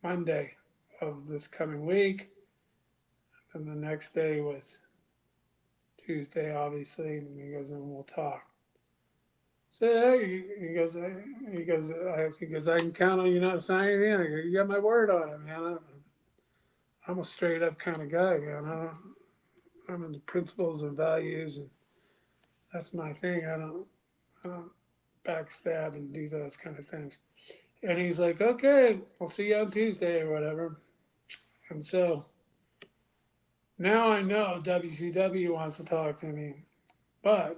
Monday of this coming week. And the next day was Tuesday, obviously. And he goes, and we'll talk. So yeah, he goes, I can count on you not signing anything. I go, you got my word on it, man. I'm a straight up kind of guy, man. I'm into principles and values, and that's my thing. I don't backstab and do those kind of things. And he's like, okay, I'll see you on Tuesday or whatever. And so now I know WCW wants to talk to me, but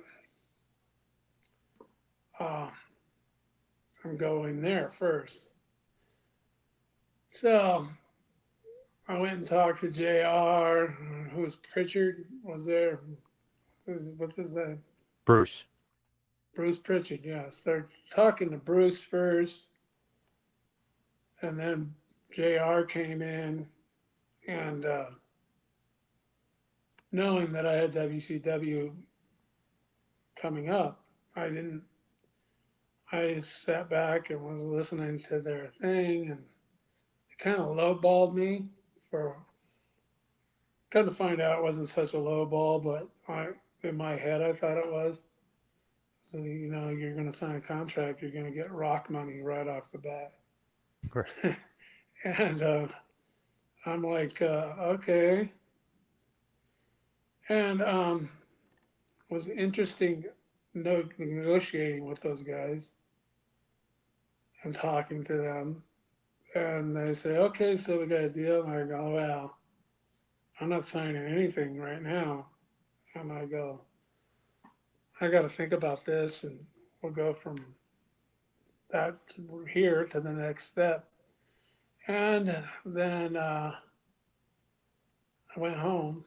uh, I'm going there first. So I went and talked to JR, who was Pritchard, was there. What's his name? Bruce. Bruce Pritchard, yeah. Started talking to Bruce first, and then JR came in, and knowing that I had WCW coming up, I sat back and was listening to their thing, and it kind of lowballed me for, come to find out it wasn't such a low ball, but in my head I thought it was. So, you're going to sign a contract, you're going to get rock money right off the bat. Right. And I'm like, okay. And was interesting negotiating with those guys and talking to them. And they say, okay, so we got a deal. And I go, well, I'm not signing anything right now. And I go, I got to think about this, and we'll go from that here to the next step. And then I went home,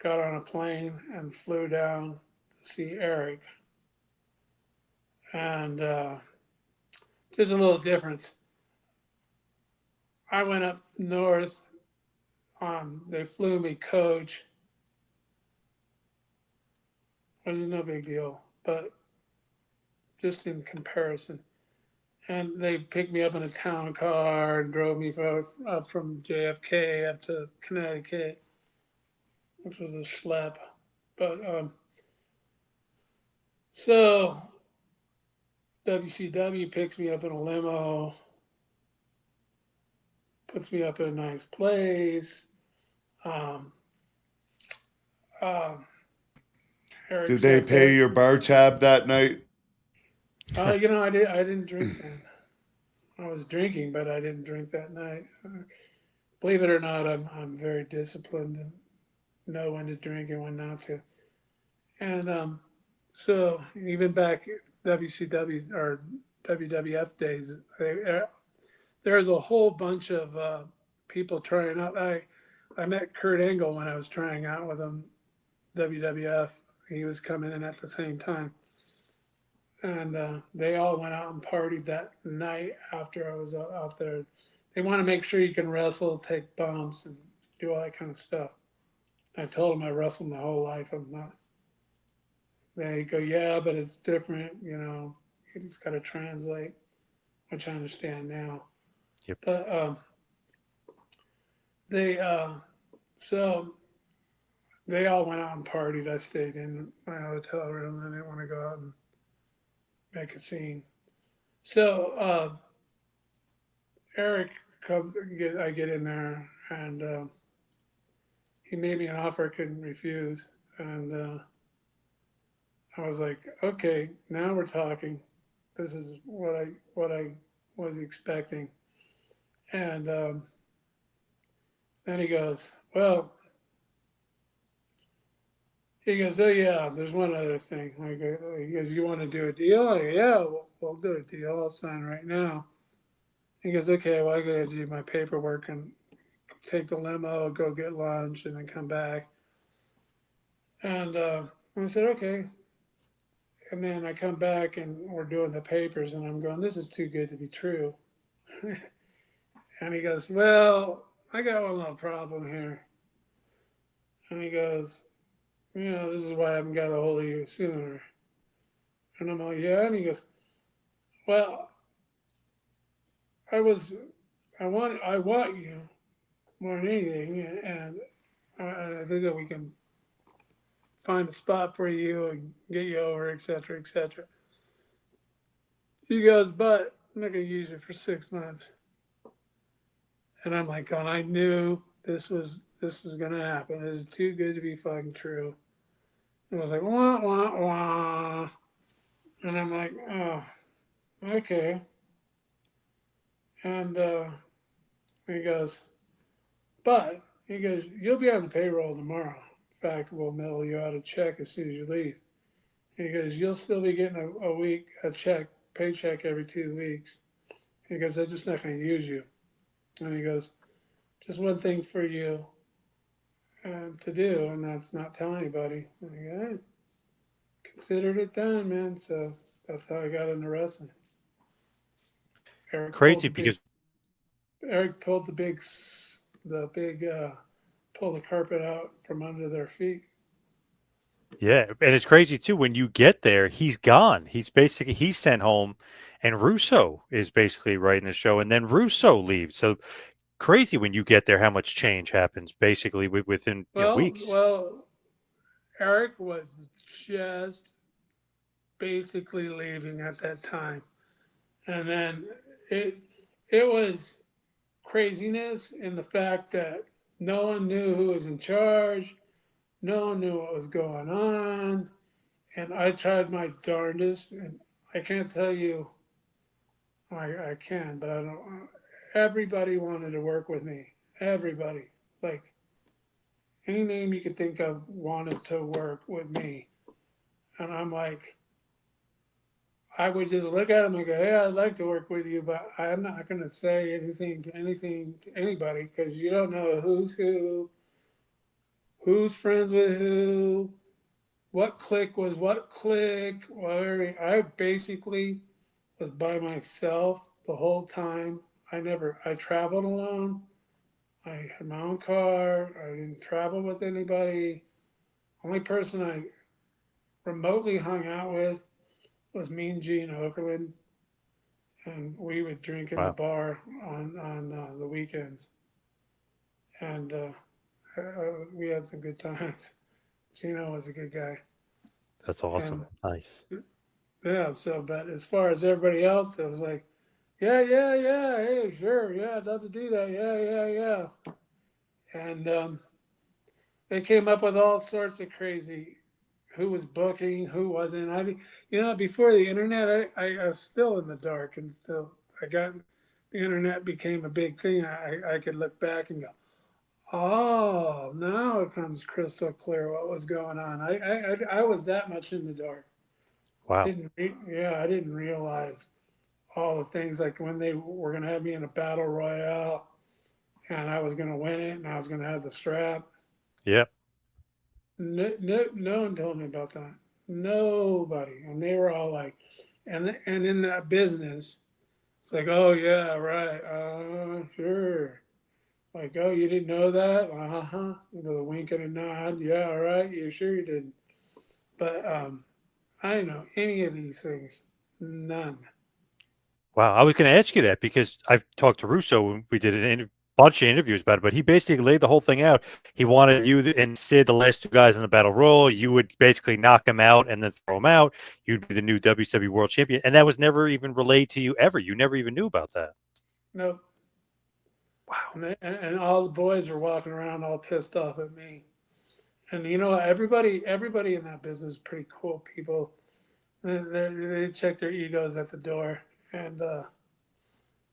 got on a plane, and flew down to see Eric. And there's a little difference. I went up north. They flew me coach, which is no big deal, but just in comparison. And they picked me up in a town car and drove me up from JFK up to Connecticut, which was a schlep. But so WCW picks me up in a limo, puts me up in a nice place. Um, um, Eric Did they sat pay there. your bar tab that night? I didn't drink then. I was drinking, but I didn't drink that night. Believe it or not, I'm very disciplined and know when to drink and when not to. And so even back WCW or WWF days, there was a whole bunch of people trying out. I met Kurt Angle when I was trying out with him, WWF. He was coming in at the same time. And they all went out and partied that night after I was out there. They want to make sure you can wrestle, take bumps, and do all that kind of stuff. I told them I wrestled my whole life. I'm not. They go, yeah, but it's different. It's got to translate, which I understand now. Yep. But they so they all went out and partied. I stayed in my hotel room. I didn't want to go out and make a scene. So Eric comes. I get in there, and he made me an offer I couldn't refuse. And I was like, okay, now we're talking. This is what I was expecting. And then he goes, well, he goes, oh yeah, there's one other thing. He goes, you want to do a deal? I go, yeah, we'll do a deal. I'll sign right now. He goes, okay, well, I got to do my paperwork and take the limo, go get lunch, and then come back. And I said, okay. And then I come back and we're doing the papers, and I'm going, this is too good to be true. And he goes, well, I got one little problem here. And he goes, this is why I haven't got a hold of you sooner. And I'm like, yeah. And he goes, well, I want you more than anything, and I think that we can find a spot for you and get you over, et cetera, et cetera. He goes, but I'm not going to use you for 6 months. And I'm like, oh, I knew this was going to happen. It is too good to be fucking true. And I was like, wah, wah, wah. And I'm like, oh, okay. And he goes, you'll be on the payroll tomorrow. In fact, we'll mail you out a check as soon as you leave. And he goes, you'll still be getting a paycheck every 2 weeks. He goes, I'm just not going to use you. And he goes, just one thing for you to do, and that's not tell anybody. And I go, considered it done, man. So that's how I got into wrestling. Crazy because Eric pulled pull the carpet out from under their feet. yeah, and it's crazy too when you get there, he's gone. He's sent home, and Russo is basically writing the show, and then Russo leaves. So crazy when you get there how much change happens basically within weeks. Well, Eric was just basically leaving at that time. And then it it was craziness in the fact that no one knew who was in charge, no one knew what was going on, and I tried my darndest, and I can't tell you, I can, but I don't. Everybody wanted to work with me. Everybody, like any name you could think of, wanted to work with me, and I'm like, I would just look at them and go, "Hey, I'd like to work with you, but I'm not going to say anything to anybody because you don't know who's friends with who, what clique was what clique. Whatever. I basically was by myself the whole time. I traveled alone. I had my own car. I didn't travel with anybody. Only person I remotely hung out with was me and Gene Okerlund, and we would drink in the Wow, bar on the weekends, and we had some good times. Gino was a good guy, that's awesome. and Nice. yeah. So, but as far as everybody else, it was like, yeah, yeah, yeah, hey, sure, yeah, I'd love to do that, yeah, yeah, yeah, and they came up with all sorts of crazy. Who was booking? Who wasn't? Before the internet, I was still in the dark until I got the internet became a big thing. I could look back and go, oh, now it comes crystal clear what was going on. I was that much in the dark. Wow. I didn't realize all the things like when they were going to have me in a battle royale and I was going to win it and I was going to have the strap. Yep. No, no, no one told me about that. Nobody, and they were all like, and in that business, it's like, oh yeah, right, sure. Like, oh, you didn't know that? Uh huh. The wink and a nod. Yeah, all right. You sure you didn't? But I didn't know any of these things. None. Wow. I was going to ask you that because I've talked to Russo. And we did bunch of interviews about it, but he basically laid the whole thing out. He wanted you and Sid, the last two guys in the battle royal. You would basically knock him out and then throw him out. You'd be the new WCW World Champion, and that was never even relayed to you ever. You never even knew about that. Nope. Wow. And all the boys were walking around all pissed off at me. And you know, everybody in that business is pretty cool people. They check their egos at the door, and no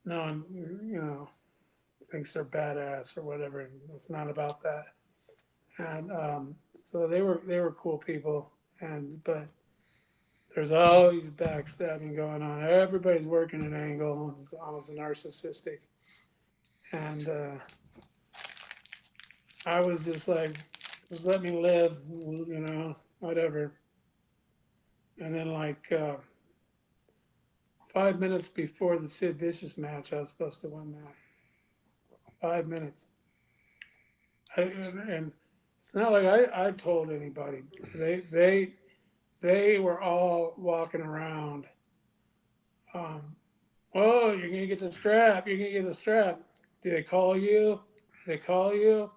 one, thinks they're badass or whatever. And it's not about that. And so they were cool people. And but there's always backstabbing going on. Everybody's working an angle. It's almost narcissistic. And I was just like, just let me live, whatever. And then like 5 minutes before the Sid Vicious match, I was supposed to win that. 5 minutes. And it's not like I told anybody. They they they were all walking around. Um, oh, you're gonna get the strap. You're gonna get the strap. Did they call you? They call you?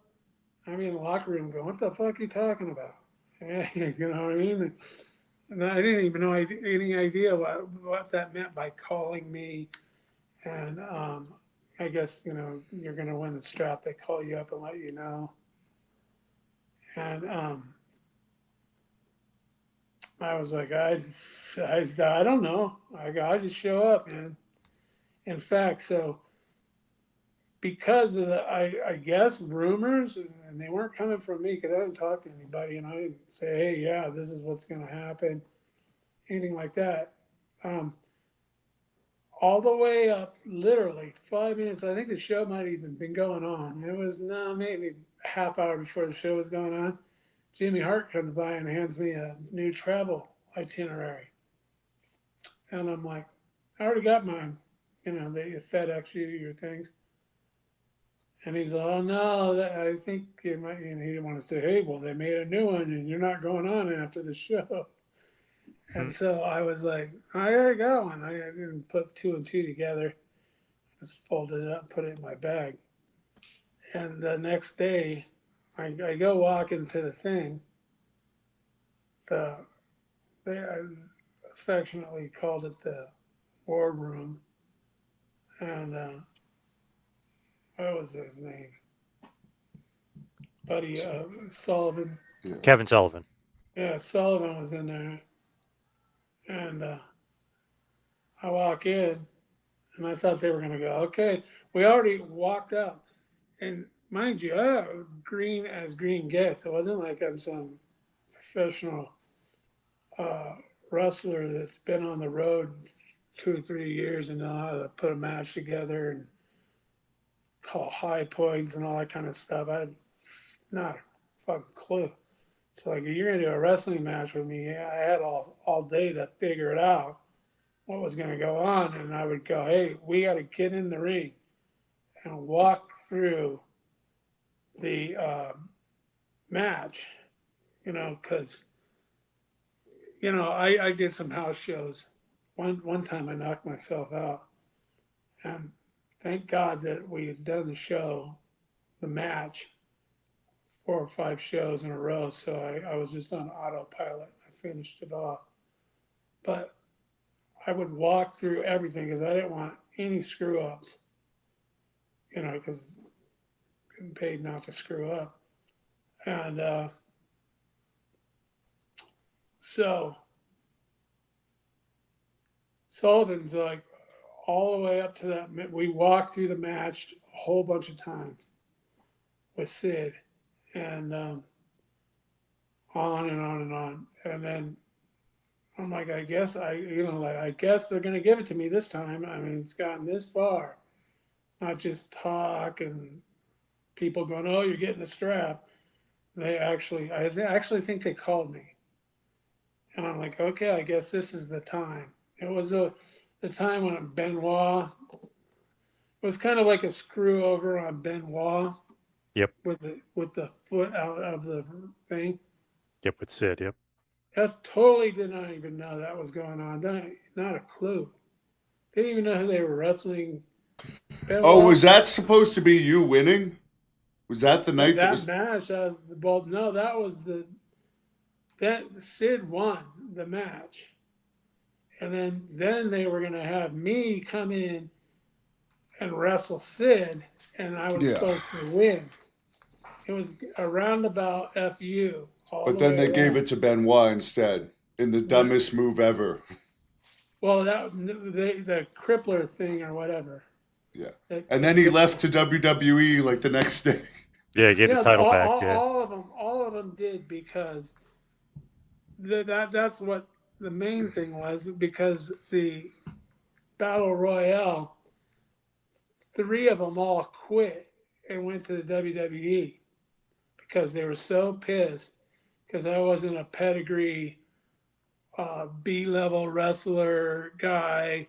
I'm in the locker room going, what the fuck are you talking about? You know what I mean? And I didn't even know any idea what that meant by calling me. And I guess, you're going to win the strap. They call you up and let you know. And I was like, I don't know. I just show up, man. In fact, so because of the, I guess rumors, and they weren't coming from me because I didn't talk to anybody, and I didn't say, hey, yeah, this is what's going to happen, anything like that. Um, all the way up, literally 5 minutes. I think the show might have even been going on. It was no, maybe a half hour before the show was going on. Jimmy Hart comes by and hands me a new travel itinerary, and I'm like, I already got mine. They FedEx you your things. And he's like, oh no, I think you might. And he didn't want to say, hey, well, they made a new one, and you're not going on after the show. And Mhm. so I was like, I already got one. I didn't put two and two together. Just folded it up, put it in my bag. And the next day, I go walk into the thing. The they, affectionately called it the war room. And what was his name? Buddy Sullivan. Yeah. Kevin Sullivan. Yeah, Sullivan was in there. And I walk in, and I thought they were going to go, okay, we already walked out. And mind you, green as green gets. It wasn't like I'm some professional uh, wrestler that's been on the road 2 or 3 years and know how to put a match together and call high points and all that kind of stuff. I had not a fucking clue. So like, you're gonna do a wrestling match with me. I had all day to figure it out what was gonna go on, and I would go, hey, we got to get in the ring and walk through the match, because I did some house shows. One time I knocked myself out, and thank God that we had done the show, the match, 4 or 5 shows in a row. So I was just on autopilot. I finished it off, but I would walk through everything because I didn't want any screw ups, because I'm getting paid not to screw up. And so Sullivan's like all the way up to that. We walked through the match a whole bunch of times with Sid, and on and on and on. And then I'm like, I guess I guess they're gonna give it to me this time. I mean, it's gotten this far, not just talk and people going, "Oh, you're getting the strap." I actually think they called me, and I'm like, okay, I guess this is the time. It was the time when Benoit, it was kind of like a screw over on Benoit. Yep. With the foot out of the thing. Yep, with Sid. Yep. I totally did not even know that was going on. Not a clue. Didn't even know who they were wrestling. Benoit, Oh, was that supposed to be you winning? Was that the night that was? match? Well, no, that was that Sid won the match, and then they were going to have me come in and wrestle Sid, and I was Yeah. supposed to win. It was a roundabout fu all But the then way they around. gave it to Benoit instead in the dumbest move ever. Well, the crippler thing or whatever. Yeah. And then he crippler. left to WWE like the next day. Yeah, get the title back. Yeah. All of them did, because that's what the main thing was, because the Battle Royale, 3 of them all quit and went to the WWE because they were so pissed because I wasn't a pedigree B-level wrestler guy,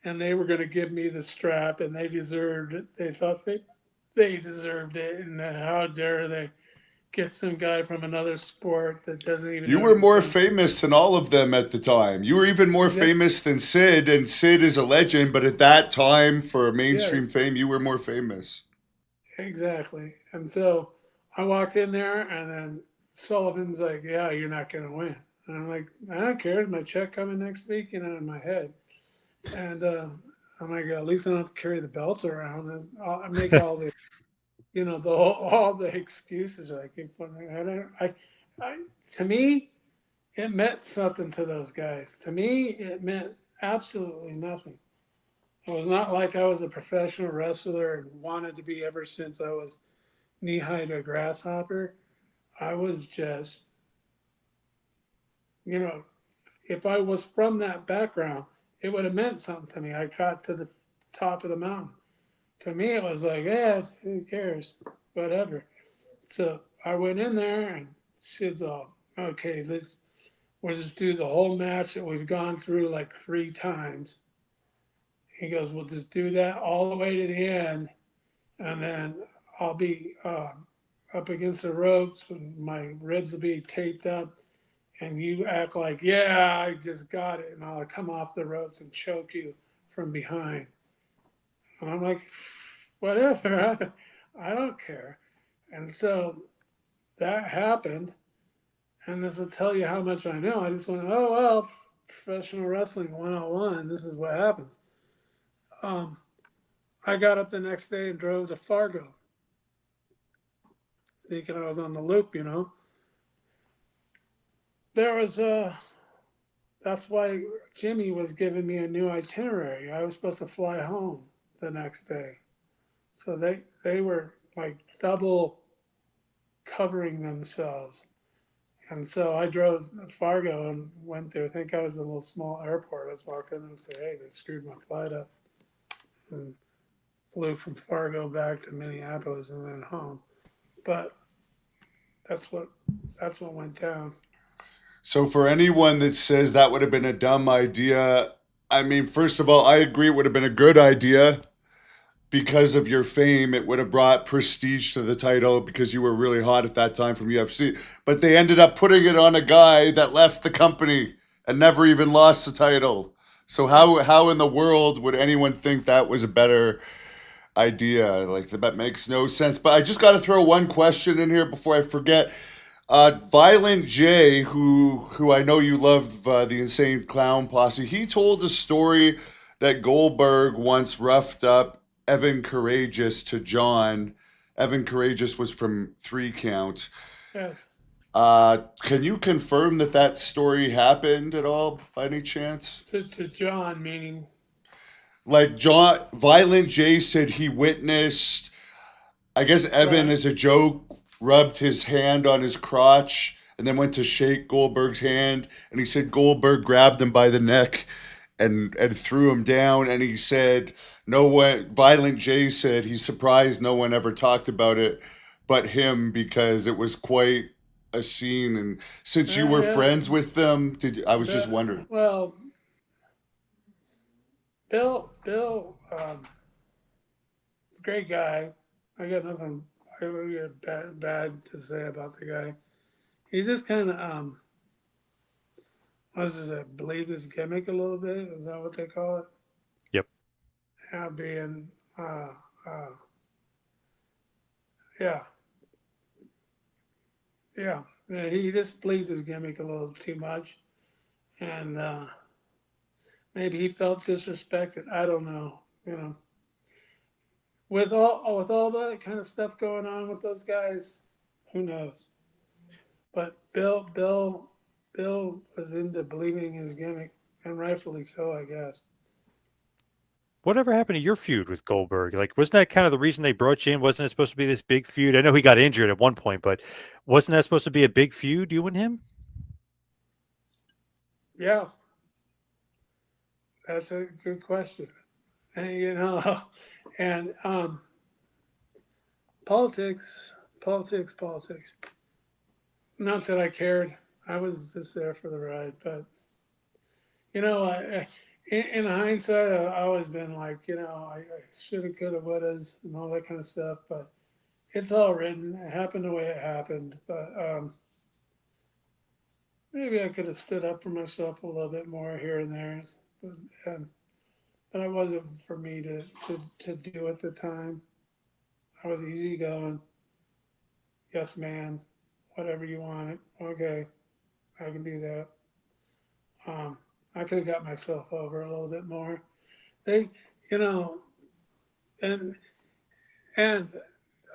and they were going to give me the strap, and they deserved it. They thought they deserved it, and how dare they get some guy from another sport that doesn't even You know were he's more been. famous than all of them at the time. You were even more Exactly. famous than Sid, and Sid is a legend, but at that time, for mainstream Yes, fame, you were more famous. exactly. And so I walked in there, and then Sullivan's like, "Yeah, you're not going to win." And I'm like, "I don't care. Is my check coming next week?" In my head. And I'm like, at least I don't have to carry the belt around. I make all the, all the excuses I keep putting. To me, it meant something to those guys. To me, it meant absolutely nothing. It was not like I was a professional wrestler and wanted to be ever since I was knee high to a grasshopper. I was just, you know, if I was from that background, it would have meant something to me. I got to the top of the mountain. To me, it was like, yeah, who cares? Whatever. So I went in there, and Sid's all, okay, we'll just do the whole match that we've gone through like 3 times. He goes, we'll just do that all the way to the end, and then I'll be up against the ropes, and my ribs will be taped up, and you act like, yeah, I just got it, and I'll come off the ropes and choke you from behind. And I'm like, whatever, I don't care. And so that happened, and this will tell you how much I know. I just went, oh, well, professional wrestling 101. This is what happens. Um, I got up the next day and drove to Fargo, thinking I was on the loop. There was a. That's why Jimmy was giving me a new itinerary. I was supposed to fly home the next day, so they were like double covering themselves. And so I drove to Fargo and went there. I think I was in a little small airport. I just walked in and said, "Hey, they screwed my flight up," and flew from Fargo back to Minneapolis and then home. But that's what that's what went down. So for anyone that says that would have been a dumb idea, I mean, first of all, I agree it would have been a good idea because of your fame. It would have brought prestige to the title because you were really hot at that time from UFC. But they ended up putting it on a guy that left the company and never even lost the title. So how in the world would anyone think that was a better idea? Like that makes no sense. But I just got to throw one question in here before I forget. Violent J, who I know you love, the Insane Clown Posse. He told a story that Goldberg once roughed up Evan Courageous to John. Evan Courageous was from 3 Count. Yes. Can you confirm that that story happened at all by any chance? To John, meaning Like Violent J said he witnessed. I guess Evan, right. as a joke, rubbed his hand on his crotch and then went to shake Goldberg's hand. And he said Goldberg grabbed him by the neck and threw him down. And he said, no one, Violent J said he's surprised no one ever talked about it but him because it was quite a scene. And since you were Yeah. friends with them, I was just Bill, wondering. well, Bill, it's a great guy. I got nothing bad to say about the guy. He just kind of I was just believe his gimmick a little bit. Is that what they call it? Yep. Yeah, being uh, uh, yeah, yeah. Yeah, he just believed his gimmick a little too much, and maybe he felt disrespected. I don't know. With all that kind of stuff going on with those guys, who knows? But Bill was into believing his gimmick, and rightfully so, I guess. Whatever happened to your feud with Goldberg? Like, wasn't that kind of the reason they brought you in? Wasn't it supposed to be this big feud? I know he got injured at one point, but wasn't that supposed to be a big feud, you and him? Yeah, that's a good question. And and politics, politics. Not that I cared. I was just there for the ride, but in hindsight, I've always been like, I shoulda, coulda, wouldas, and all that kind of stuff. But it's all written. It happened the way it happened. But maybe I could have stood up for myself a little bit more here and there. But, and, but it wasn't for me to do at the time. I was easygoing. Yes, man. Whatever you want. Okay, I can do that. Um, I could have got myself over a little bit more. They, you know, and and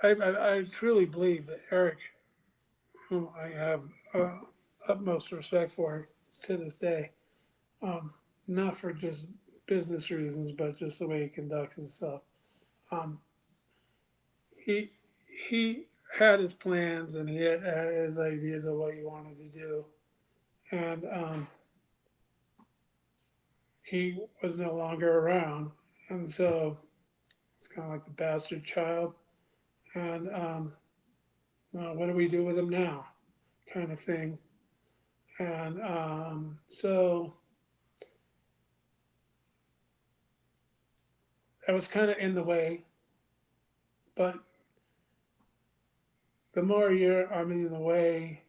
I truly believe that Eric, whom I have utmost respect for to this day, not for just business reasons, but just the way he conducts himself. Um, he he had his plans and he had his ideas of what he wanted to do, and he was no longer around, and so it's kind of like the bastard child. And what do we do with him now, kind of thing. And so I was kind of in the way, but the more I'm in the way,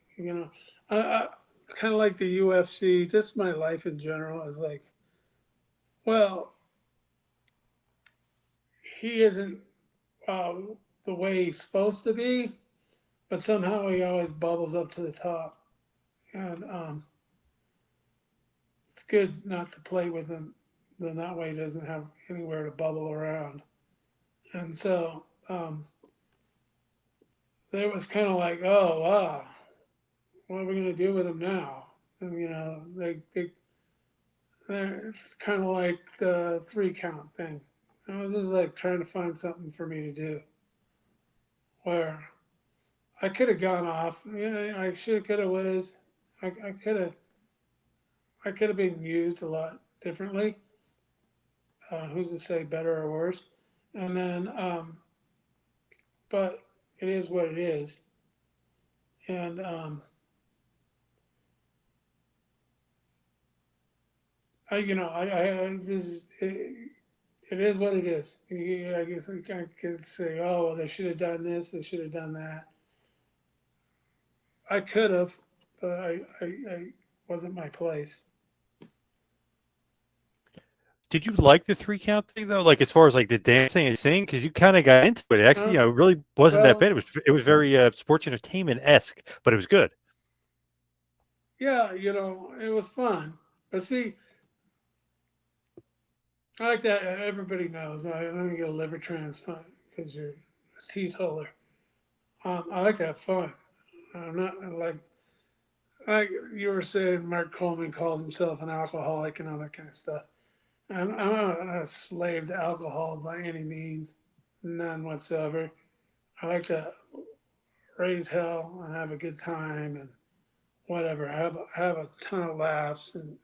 I kind of like the UFC, just my life in general is like, well, he isn't uh, the way he's supposed to be, but somehow he always bubbles up to the top. And it's good not to play with him. Then that way he doesn't have anywhere to bubble around. And so it was kind of like, oh wow, what are we gonna do with him now? And they're kind of like the 3 count thing. I was just like trying to find something for me to do where I could have gone off. I should, could have, would have. I could have. I could have been used a lot differently. Who's to say better or worse? And then, but it is what it is. And I just it is what it is. I guess I could say, oh, well, they should have done this, they should have done that. I could have, but I wasn't my place. Did you like the 3 count thing though? Like as far as like the dancing and singing, because you kind of got into it. Actually, it really wasn't that Well, bad. It was very sports entertainment esque, but it was good. yeah, it was fun. But see, I like that. Everybody knows I don't get a liver transplant because you're a teetotaler. I like to have fun. I'm not like you were saying. Mark Coleman calls himself an alcoholic and all that kind of stuff. I'm not a slave to alcohol by any means, none whatsoever. I like to raise hell and have a good time and whatever. Have a ton of laughs and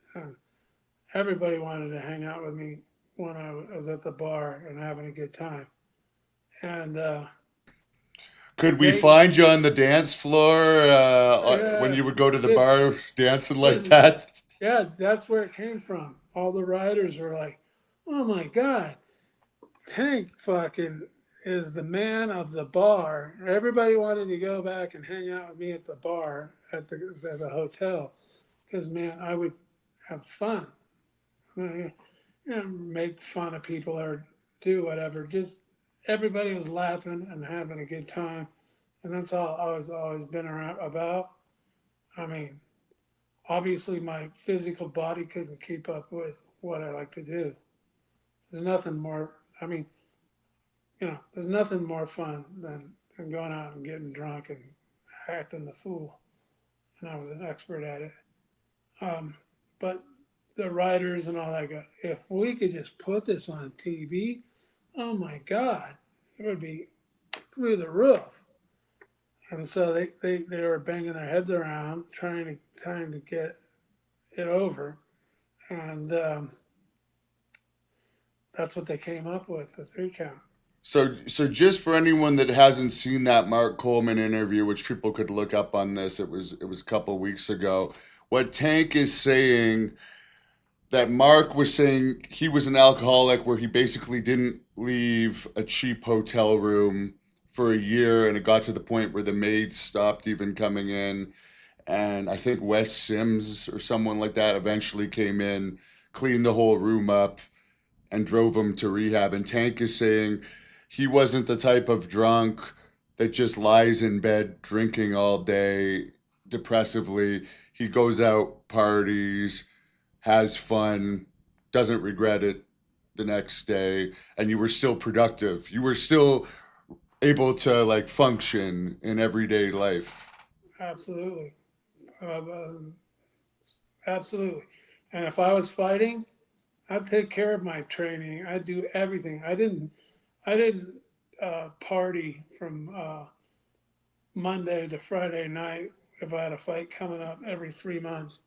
everybody wanted to hang out with me when I was at the bar and having a good time. And Could we they, find you on the dance floor when yeah, you would go to the just, bar dancing like just, that? yeah, that's where it came from. All the writers were like, "Oh my God, Tank fucking is the man of the bar." Everybody wanted to go back and hang out with me at the bar at the hotel because man, I would have fun. Make fun of people or do whatever. Just everybody was laughing and having a good time, and that's all I was always been around about. I mean, obviously my physical body couldn't keep up with what I like to do. There's nothing more. I mean, there's nothing more fun than going out and getting drunk and acting the fool. And I was an expert at it. But the writers and all that, if we could just put this on TV, oh my God, it would be through the roof. And so they were banging their heads around trying to get it over, and that's what they came up with, the 3 count. So just for anyone that hasn't seen that Mark Coleman interview, which people could look up on this, it was a couple of weeks ago. What Tank is saying, that Mark was saying he was an alcoholic, where he basically didn't leave a cheap hotel room for a year, and it got to the point where the maids stopped even coming in. And I think Wes Sims or someone like that eventually came in, cleaned the whole room up, and drove him to rehab. And Tank is saying he wasn't the type of drunk that just lies in bed drinking all day depressively. He goes out, parties, has fun, doesn't regret it the next day, and you were still productive. You were still able to like function in everyday life. Absolutely, um, absolutely. And if I was fighting, I'd take care of my training. I'd do everything. I didn't party from Monday to Friday night if I had a fight coming up every 3 months.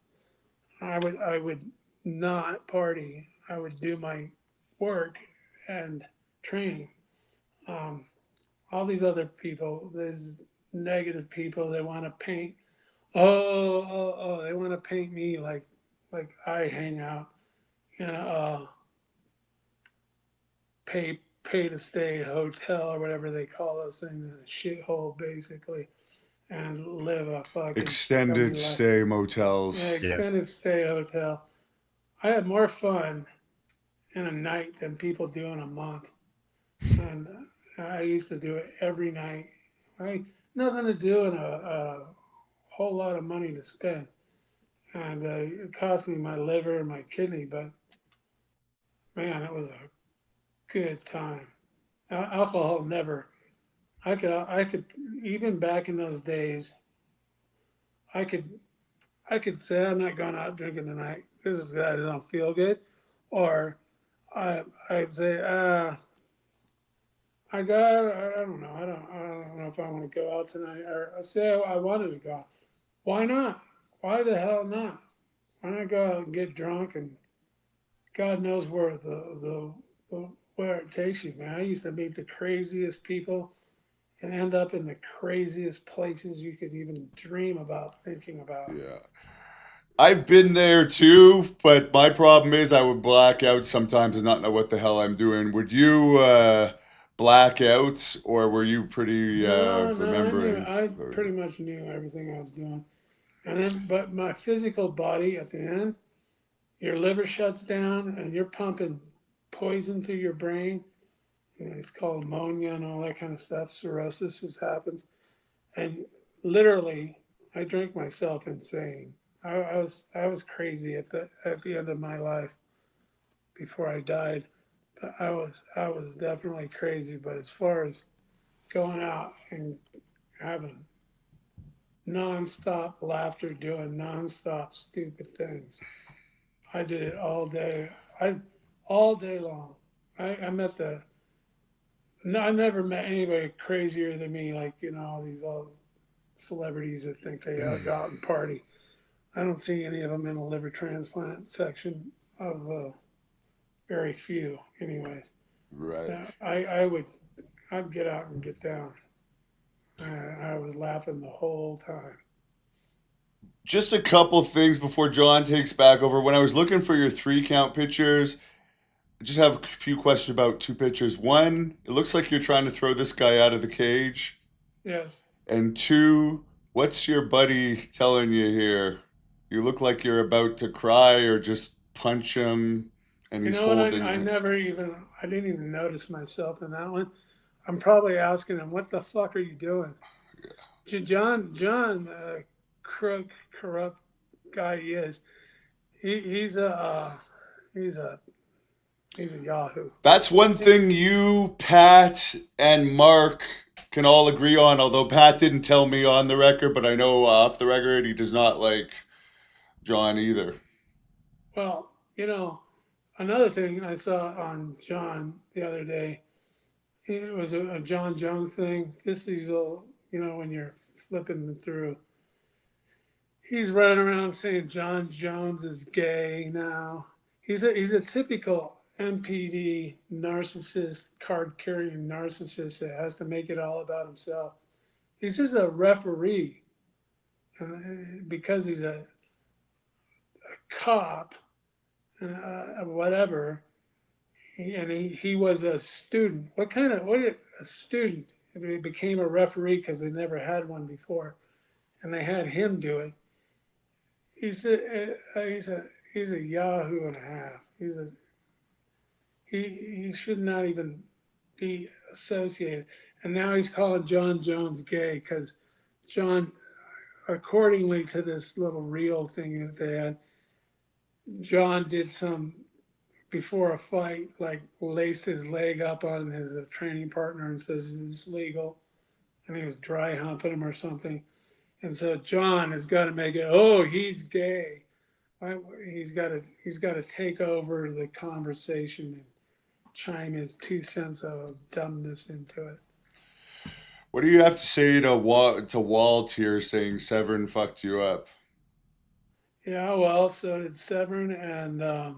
I would not party. I would do my work and training. Um, all these other people, there's negative people. They want to paint. Oh, they want to paint me like I hang out in a pay to stay hotel or whatever they call those things, in a shithole basically, and live a fucking scummy Extended life. stay Yeah, motels. Yeah. extended stay hotel. I had more fun in a night than people do in a month, and I used to do it every night. Right, nothing to do and a whole lot of money to spend, and it cost me my liver and my kidney. But man, it was a good time. Alcohol never. I could even back in those days. I could I could say I'm not going out drinking tonight. This is I don't feel good, or I'd say I don't know. I don't know if I want to go out tonight, or I say I wanted to go out. Why not? Why the hell not? Why not go out and get drunk, and God knows where the where it takes you, man. I used to meet the craziest people and end up in the craziest places you could even dream about thinking about. Yeah. I've been there too, but my problem is I would black out sometimes and not know what the hell I'm doing. Would you black out, or were you pretty No, no, I knew. remembering? I pretty much knew everything I was doing, and then but my physical body at the end, your liver shuts down, and you're pumping poison through your brain. And it's called ammonia and all that kind of stuff. Cirrhosis happens, and literally, I drank myself insane. I was crazy at the end of my life before I died. But I was definitely crazy. But as far as going out and having nonstop laughter, doing nonstop stupid things, I did it all day. I all day long. I met the. No, I never met anybody crazier than me. Like all these all celebrities that think they go out and party. I don't see any of them in a liver transplant section of very few, anyways. Right. I'd get out and get down. I was laughing the whole time. Just a couple things before John takes back over. When I was looking for your 3 count pictures, I just have a few questions about 2 pictures. One, it looks like you're trying to throw this guy out of the cage. Yes. And two, what's your buddy telling you here? You look like you're about to cry or just punch him, and You he's know what? holding I you. never even, I didn't even notice myself in that one. I'm probably asking him, what the fuck are you doing? John, crook, corrupt guy he is. He's he's a, he's a Yahoo. That's one thing you, Pat, and Mark can all agree on, although Pat didn't tell me on the record, but I know off the record he does not like John either. Well, another thing I saw on John the other day, it was a John Jones thing. This is all, when you're flipping through, he's running around saying John Jones is gay now. He's a typical MPD narcissist, card carrying narcissist that has to make it all about himself. He's just a referee, and because he's a cop, whatever, he was a student. A student? I mean, he became a referee because they never had one before, and they had him do it. He's a Yahoo and a half. He should not even be associated. And now he's calling John Jones gay because John, accordingly to this little reel thing that they had, John did some before a fight, like laced his leg up on his training partner and says, "Is this legal?" And he was dry humping him or something. And so John has got to make it. Oh, he's gay. He's got to take over the conversation and chime his 2 cents of dumbness into it. What do you have to say to Walt here saying Severin fucked you up? Yeah, well, so did Severin, and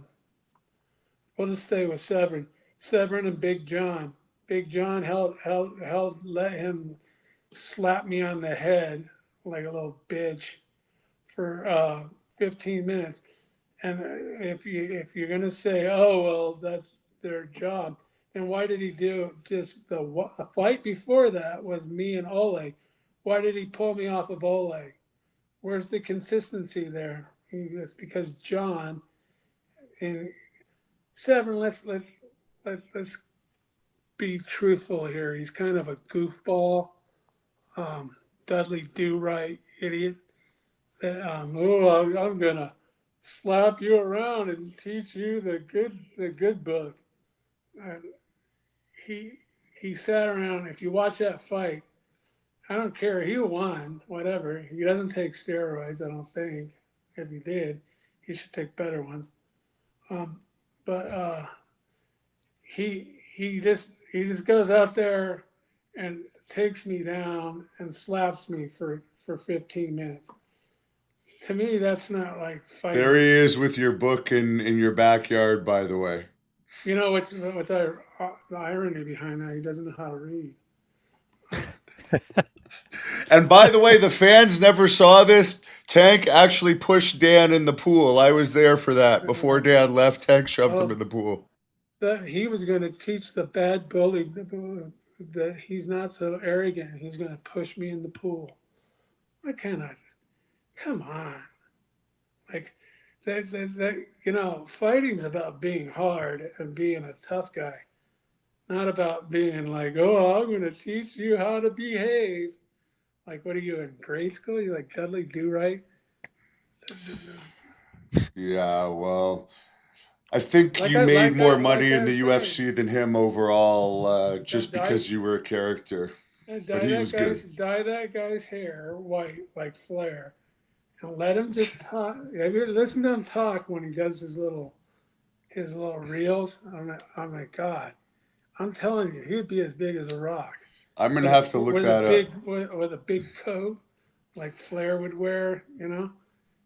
we'll just stay with Severin. Severin and Big John. Big John let him slap me on the head like a little bitch for 15 minutes. And if you're gonna say, oh well, that's their job, then why did he do just the fight before that was me and Oleg? Why did he pull me off of Oleg? Where's the consistency there? It's because John and Severin. Let's be truthful here. He's kind of a goofball, Dudley Do Right idiot I'm gonna slap you around and teach you the good book. And he he sat around. If you watch that fight, I don't care. He won, whatever. He doesn't take steroids. I don't think. If he did, he should take better ones. Um, but he just goes out there and takes me down and slaps me for 15 minutes. To me, that's not like There fighting. he is with your book in your backyard, by the way. You know what's the irony behind that? He doesn't know how to read. And by the way, the fans never saw this. Tank actually pushed Dan in the pool. I was there for that. Before Dan left, Tank shoved him Oh, in the pool. that he was going to teach the bad bully that he's not so arrogant. He's going to push me in the pool. What kind of? Come on, like that. Fighting's about being hard and being a tough guy, not about being like, oh, I'm going to teach you how to behave. Like, what are you in grade school? You like Dudley Do Right? Yeah, well, I think Like you I made like more I money like in I the said, UFC than him overall, and just dye because you were a character. and But he was good. dye that guy's hair white like Flair, and let him just talk. Have you listened to him talk when he does his little reels? Oh my God, I'm telling you, he'd be as big as a rock I'm gonna have to look with a that up. big coat like Flair would wear, and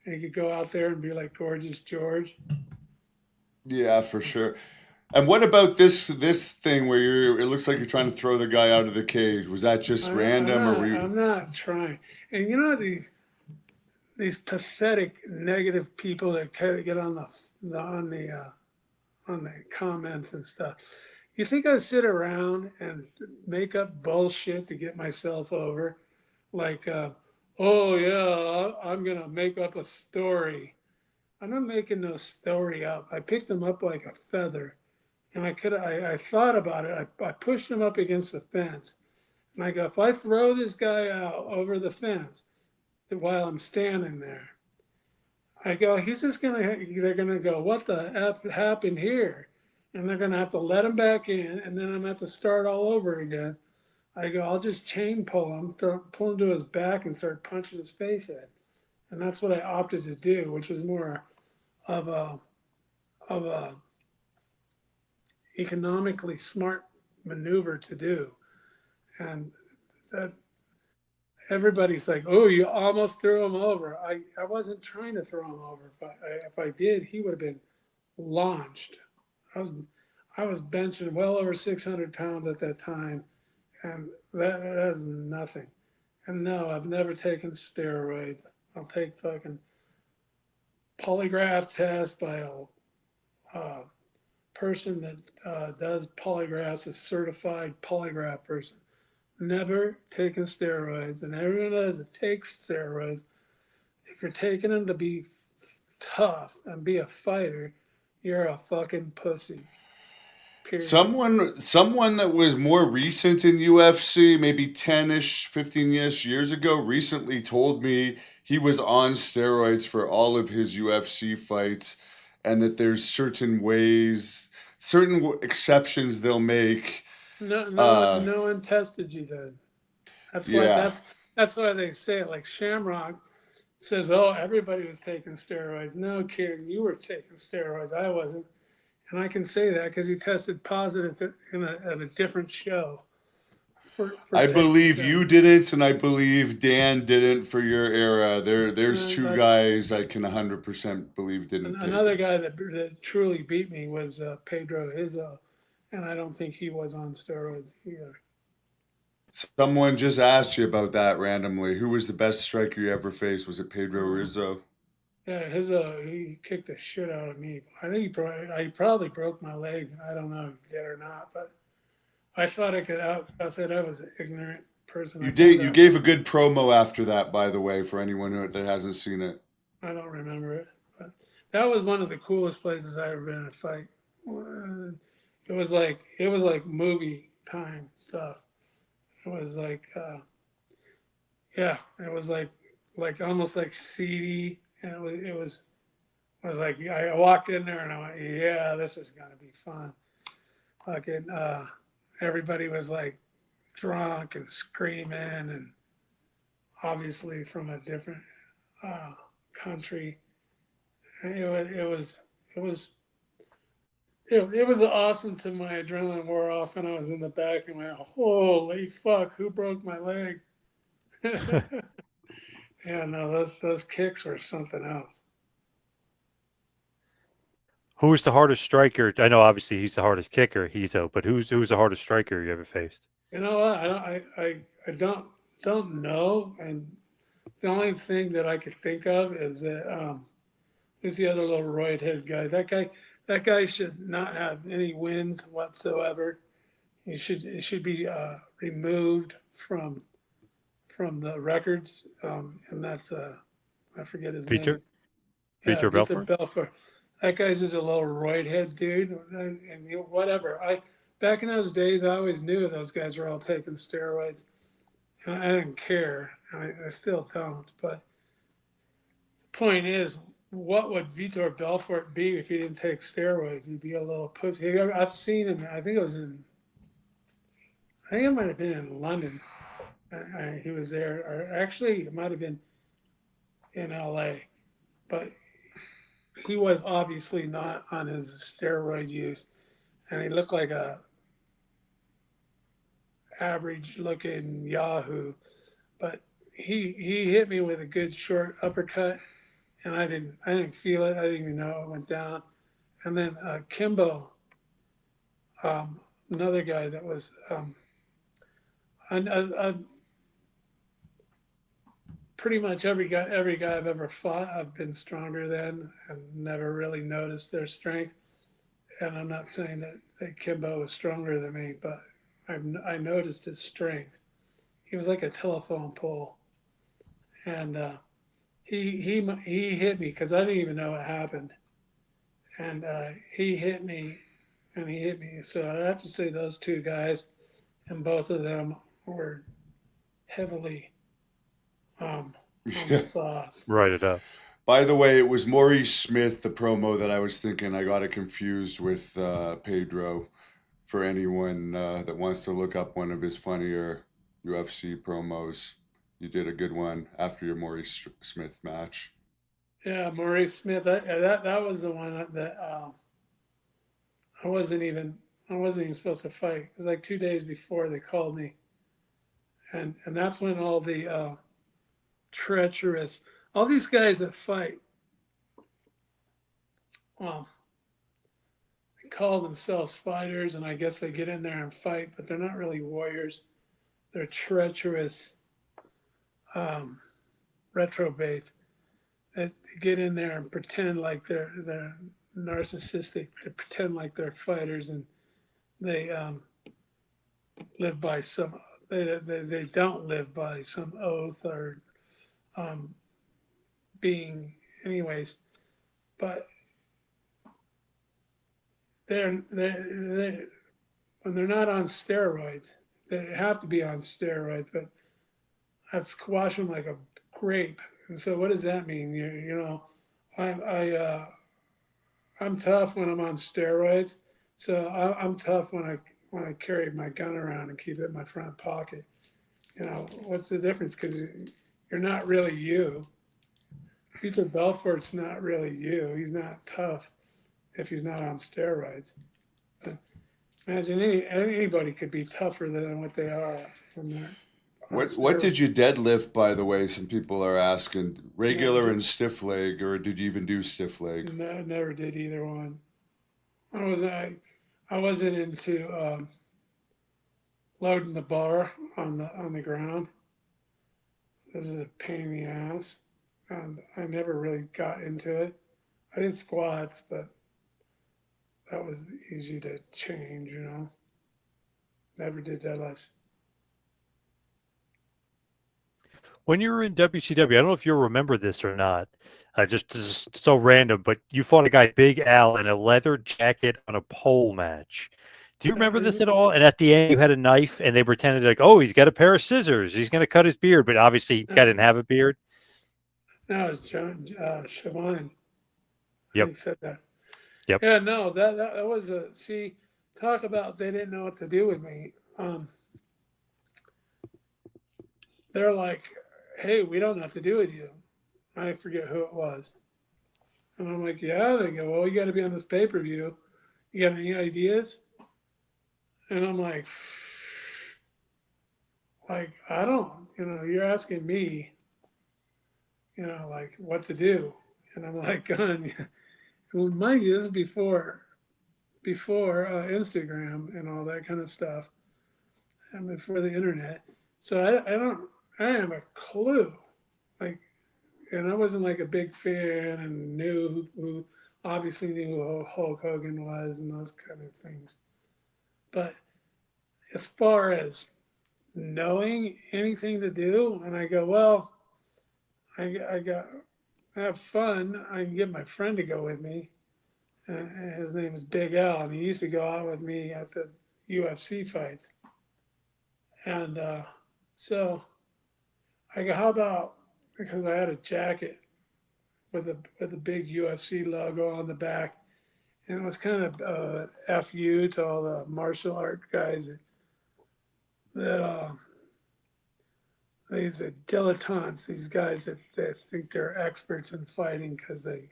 he could go out there and be like Gorgeous George. Yeah, for sure. And what about this thing where it looks like you're trying to throw the guy out of the cage? Was that just I'm random or were not. you? I'm not trying. And these pathetic negative people that kind of get on the comments and stuff. You think I'd sit around and make up bullshit to get myself over? Like, oh yeah, I'm gonna make up a story. I'm not making no story up. I picked them up like a feather, and I thought about it. I pushed him up against the fence, and I go, if I throw this guy out over the fence while I'm standing there, I go, they're gonna go, what the F happened here? And they're gonna have to let him back in, and then I'm gonna have to start all over again. I go, I'll just chain pull him, pull him to his back and start punching his face in. And that's what I opted to do, which was more of a economically smart maneuver to do. And that everybody's like, "Oh, you almost threw him over." I wasn't trying to throw him over. If I did, he would have been launched. I was I was benching well over 600 pounds at that time, and that is nothing. And no, I've never taken steroids. I'll take fucking polygraph test by a person that does polygraphs, a certified polygraph person. Never taken steroids, and everyone that takes steroids, if you're taking them to be tough and be a fighter, you're a fucking pussy. Period. Someone that was more recent in UFC, maybe 10-ish, 15-ish years ago, recently told me he was on steroids for all of his UFC fights and that there's certain ways, certain exceptions they'll make. No, no one, Uh, no one tested you then. That's why yeah. that's why they say it. Like Shamrock says, "Oh, everybody was taking steroids." No, kid, you were taking steroids. I wasn't, and I can say that because he tested positive at a different show for I taking believe you steroids. didn't, and I believe Dan didn't for your era. There's two That's guys I can 100% believe didn't take another it. guy that truly beat me was Pedro Hizo, and I don't think he was on steroids either. Someone just asked you about that randomly. Who was the best striker you ever faced? Was it Pedro Uh, Rizzo? Yeah, he kicked the shit out of me. I think I probably broke my leg. I don't know if he did or not, but I thought I could out. I thought I was an ignorant person. I You found did. You out gave a good promo after that, by the way, for anyone that hasn't seen it. I don't remember it, but that was one of the coolest places I ever been in a fight. It was like movie time stuff. It was like yeah, it was like like almost like seedy, and I was like, I walked in there and I went, yeah, this is gonna be fun. Fucking, everybody was like drunk and screaming, and obviously from a different uh, country. It was it was awesome till my adrenaline wore off and I was in the back and went, holy fuck, who broke my leg? Yeah, no, those kicks were something else. Who's the hardest striker? I know obviously he's the hardest kicker, but who's the hardest striker you ever faced? You know what? I don't know, and the only thing that I could think of is that who's the other little roid head guy? That guy should not have any wins whatsoever. He should be removed from the records, and that's I forget his name. Vitor Yeah, Vitor Victor Belfort? Belfort. That guy's just a little roid head dude, and whatever. I back in those days, I always knew those guys were all taking steroids, and I didn't care. I still don't. But the point is, what would Vitor Belfort be if he didn't take steroids? He'd be a little pussy. I've seen him. I think it was in. I think it might have been in London. He was there, or actually, it might have been in LA. But he was obviously not on his steroid use, and he looked like a average looking Yahoo. But he hit me with a good short uppercut, and I didn't feel it. I didn't even know it went down. And then Kimbo, another guy that was pretty much every guy I've ever fought, I've been stronger than and never really noticed their strength. And I'm not saying that Kimbo was stronger than me, but I noticed his strength. He was like a telephone pole, and he hit me because I didn't even know what happened, and he hit me, and he hit me. So I have to say those two guys, and both of them were heavily on the sauce. Write it up. By the way, it was Maurice Smith, the promo that I was thinking. I got it confused with Pedro. For anyone that wants to look up one of his funnier UFC promos, you did a good one after your Maurice Smith match. Yeah, Maurice Smith. That was the one that I wasn't even supposed to fight. It was like 2 days before they called me, and that's when all the treacherous, all these guys that fight, well, they call themselves fighters, and I guess they get in there and fight, but they're not really warriors. They're treacherous retrobates that get in there and pretend like they're narcissistic. They pretend like they're fighters, and they live by some. They don't live by some oath or being, anyways. But they're when they're not on steroids, they have to be on steroids, but I'd squash them like a grape. And so what does that mean? You know, I'm tough when I'm on steroids. So I'm tough when I carry my gun around and keep it in my front pocket. You know, what's the difference? Because you're not really you. Peter Belfort's not really you. He's not tough if he's not on steroids. But imagine anybody could be tougher than what they are when they're on What did steroids. you deadlift, by the way? Some people are asking. Regular and stiff leg, or did you even do stiff leg? No, never did either one. I wasn't into loading the bar on the ground. This is a pain in the ass, and I never really got into it. I did squats, but that was easy to change, you know. Never did deadlifts. When you were in WCW, I don't know if you'll remember this or not. Just this is so random, but you fought a guy, Big Al, in a leather jacket on a pole match. Do you remember this at all? And at the end, you had a knife, and they pretended like, oh, he's got a pair of scissors. He's going to cut his beard, but obviously, the guy didn't have a beard. No, it's John Shavani. I Yep. think said that. Yep. Yeah, no, that was a see. Talk about they didn't know what to do with me. They're like, "Hey, we don't know what to do with you." I forget who it was, and I'm like, "Yeah." They go, "Well, you got to be on this pay per view. You got any ideas?" And I'm like I don't. You're asking me, like what to do, and I'm like, "Gun." Well, mind you, this is before Instagram and all that kind of stuff, and before the internet. So I don't have a clue. Like, and I wasn't like a big fan and knew who obviously knew who Hulk Hogan was and those kind of things. But as far as knowing anything to do, and I go, well, I got have fun. I can get my friend to go with me. His name is Big Al, and he used to go out with me at the UFC fights. And so I go, how about, because I had a jacket with a big UFC logo on the back, and it was kind of fu to all the martial art guys that these are dilettantes, these guys that think they're experts in fighting because they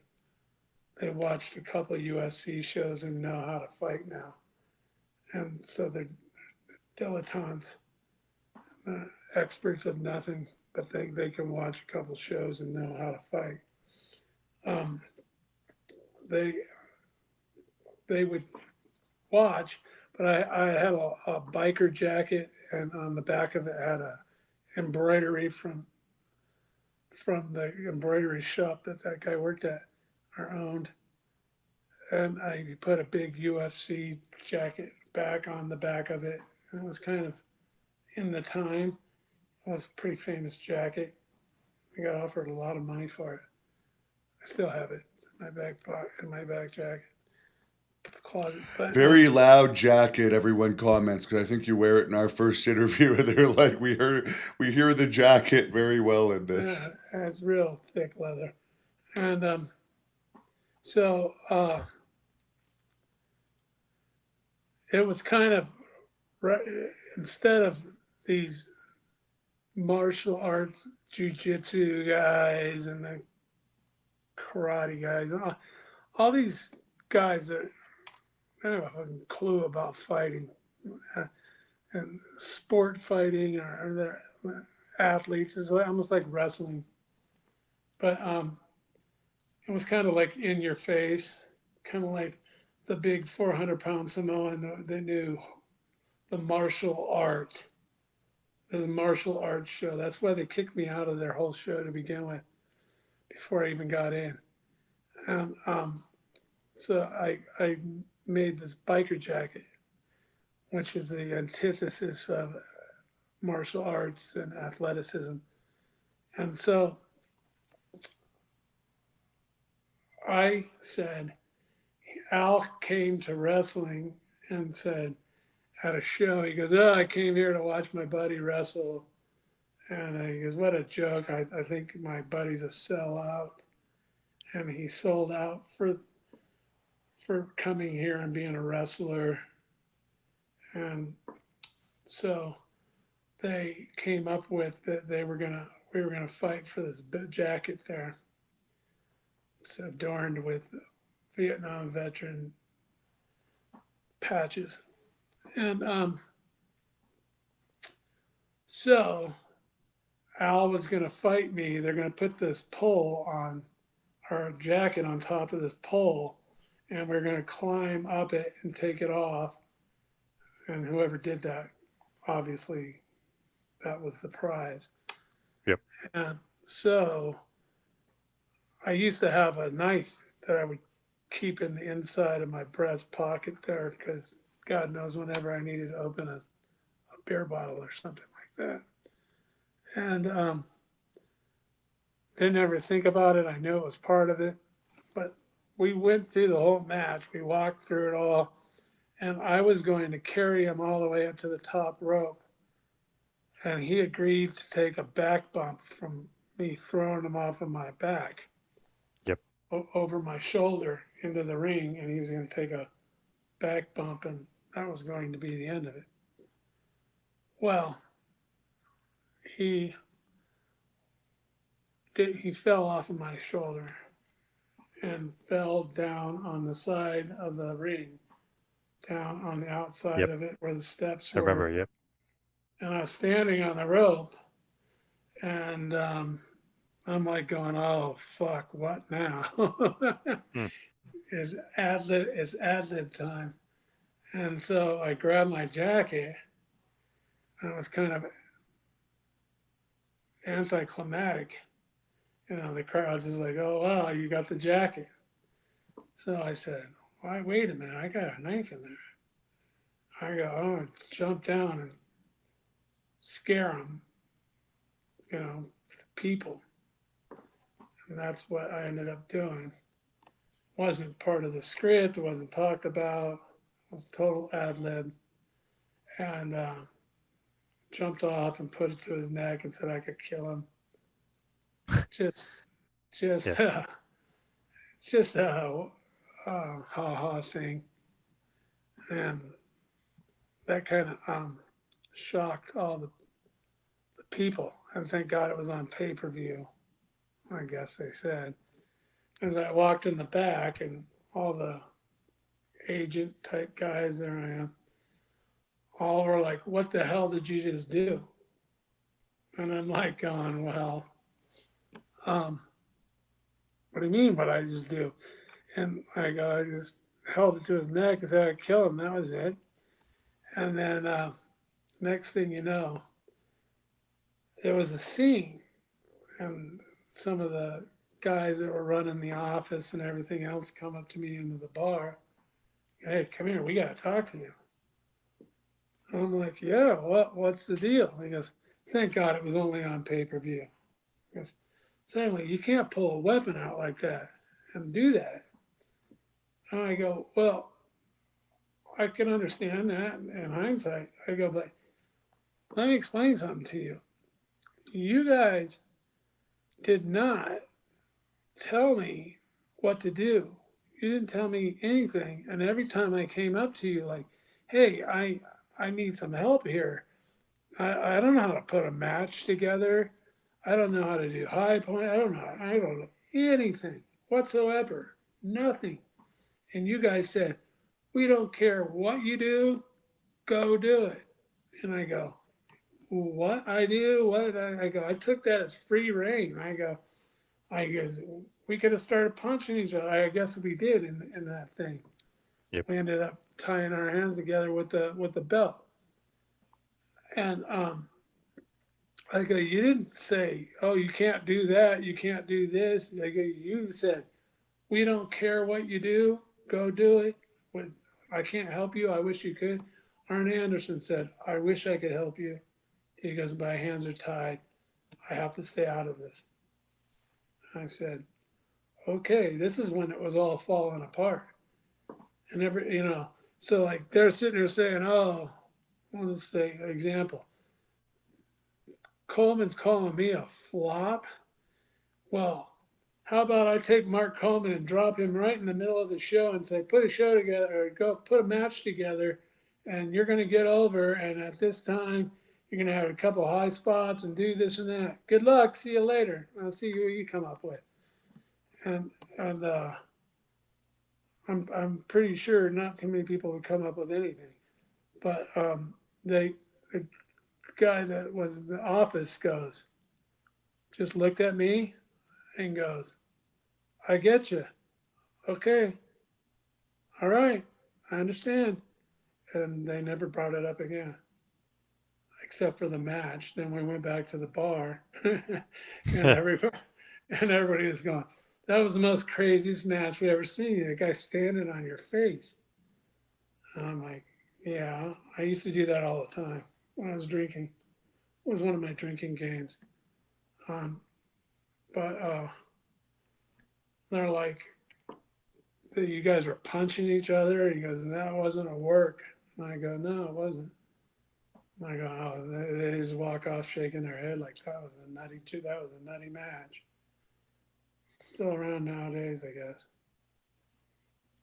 watched a couple of UFC shows and know how to fight now, and so they're dilettantes, they're experts of nothing, but they can watch a couple shows and know how to fight. Um, they they would watch, but I had a biker jacket, and on the back of it had a embroidery from the embroidery shop that guy worked at or owned, and I put a big UFC jacket back on the back of it, and it was kind of in the time. It was a pretty famous jacket. I got offered a lot of money for it. I still have it. It's in my back pocket, in my back jacket closet. But Very loud jacket. Everyone comments because I think you wear it in our first interview. They're like, we hear the jacket very well in yeah, this. it's real thick leather, and so it was kind of instead of these martial arts jujitsu guys and the karate guys, all these guys that I don't have a clue about fighting uh, and sport fighting, or they're athletes. It's almost like wrestling, but it was kind of like in your face, kind of like the big 400-pound Samoan that knew the martial art. The martial arts show. That's why they kicked me out of their whole show to begin with, before I even got in. And so I made this biker jacket, which is the antithesis of martial arts and athleticism. And so I said, Al came to wrestling and said at a show, he goes, "Oh, I came here to watch my buddy wrestle." And he goes, "What a joke. I think my buddy's a sellout." And he sold out for coming here and being a wrestler. And so they came up with that we were gonna fight for this jacket there. It's adorned with Vietnam veteran patches. And so Al was gonna fight me. They're gonna put this pole on our jacket on top of this pole, and we're gonna climb up it and take it off. And whoever did that, obviously, that was the prize. Yep. And so I used to have a knife that I would keep in the inside of my breast pocket there because God knows whenever I needed to open a beer bottle or something like that. And didn't ever think about it. I knew it was part of it. But we went through the whole match. We walked through it all. And I was going to carry him all the way up to the top rope. And he agreed to take a back bump from me throwing him off of my back Yep. over my shoulder into the ring, and he was going to take a back bump, and that was going to be the end of it. Well, he he fell off of my shoulder and fell down on the side of the ring, down on the outside Yep. of it where the steps I were. remember. Yep. And I was standing on the rope, and I'm like going, "Oh fuck, what now?" Hmm. It's ad lib time. And so I grabbed my jacket, and it was kind of anticlimactic. You know, the crowd's just like, "Oh wow, you got the jacket." So I said, "Why? Wait a minute, I got a knife in there." I go, "I'm gonna jump down and scare them." You know, people, and that's what I ended up doing. Wasn't part of the script. It wasn't talked about. It was total ad lib, and jumped off and put it to his neck and said I could kill him. Just, Yeah. just, just a ha ha thing, and that kind of shocked all the people. And thank God it was on pay per view. I guess they said. As I walked in the back, and all the agent type guys there I am, all were like, "What the hell did you just do?" And I'm like, going, "Well, um, what do you mean? What I just do?" And I go, I just held it to his neck and said I'd kill him. That was it. And then next thing you know, it was a scene, and some of the guys that were running the office and everything else come up to me into the bar. "Hey, come here. We got to talk to you." And I'm like, "Yeah, what's the deal?" He goes, "Thank God it was only on pay per view." He goes, "Secondly, you can't pull a weapon out like that and do that." And I go, "Well, I can understand that in hindsight." I go, "But let me explain something to you. You guys did not tell me what to do. You didn't tell me anything. And every time I came up to you, like, hey, I need some help here. I don't know how to put a match together. I don't know how to do high point. I don't know anything whatsoever. Nothing." And you guys said, "We don't care what you do, go do it." And I go, "What I do? What?" I go, I took that as free reign. I guess we could have started punching each other. I guess we did in that thing. Yep. We ended up tying our hands together with the belt. And I go, "You didn't say, oh, you can't do that, you can't do this." I go, "You said, we don't care what you do, go do it. I can't help you. I wish you could." Arn Anderson said, "I wish I could help you." He goes, "My hands are tied. I have to stay out of this." I said, "Okay, this is when it was all falling apart." And so like they're sitting there saying, "Oh, let's say example, Coleman's calling me a flop." Well, how about I take Mark Coleman and drop him right in the middle of the show and say, "Put a show together, or go put a match together, and you're going to get over. And at this time, you're going to have a couple high spots and do this and that. Good luck. See you later. I'll see who you come up with." And I'm pretty sure not too many people would come up with anything. But the guy that was in the office goes, just looked at me and goes, "I get you. Okay. All right. I understand." And they never brought it up again, except for the match. Then we went back to the bar, and everybody was going, "That was the most craziest match we ever seen. The guy standing on your face." And I'm like, "Yeah, I used to do that all the time when I was drinking. It was one of my drinking games." Um, but they're like, "You guys were punching each other." He goes, "That wasn't a work." And I go, "No, it wasn't." I go, oh, they just walk off shaking their head like that was a nutty match. Still around nowadays, I guess.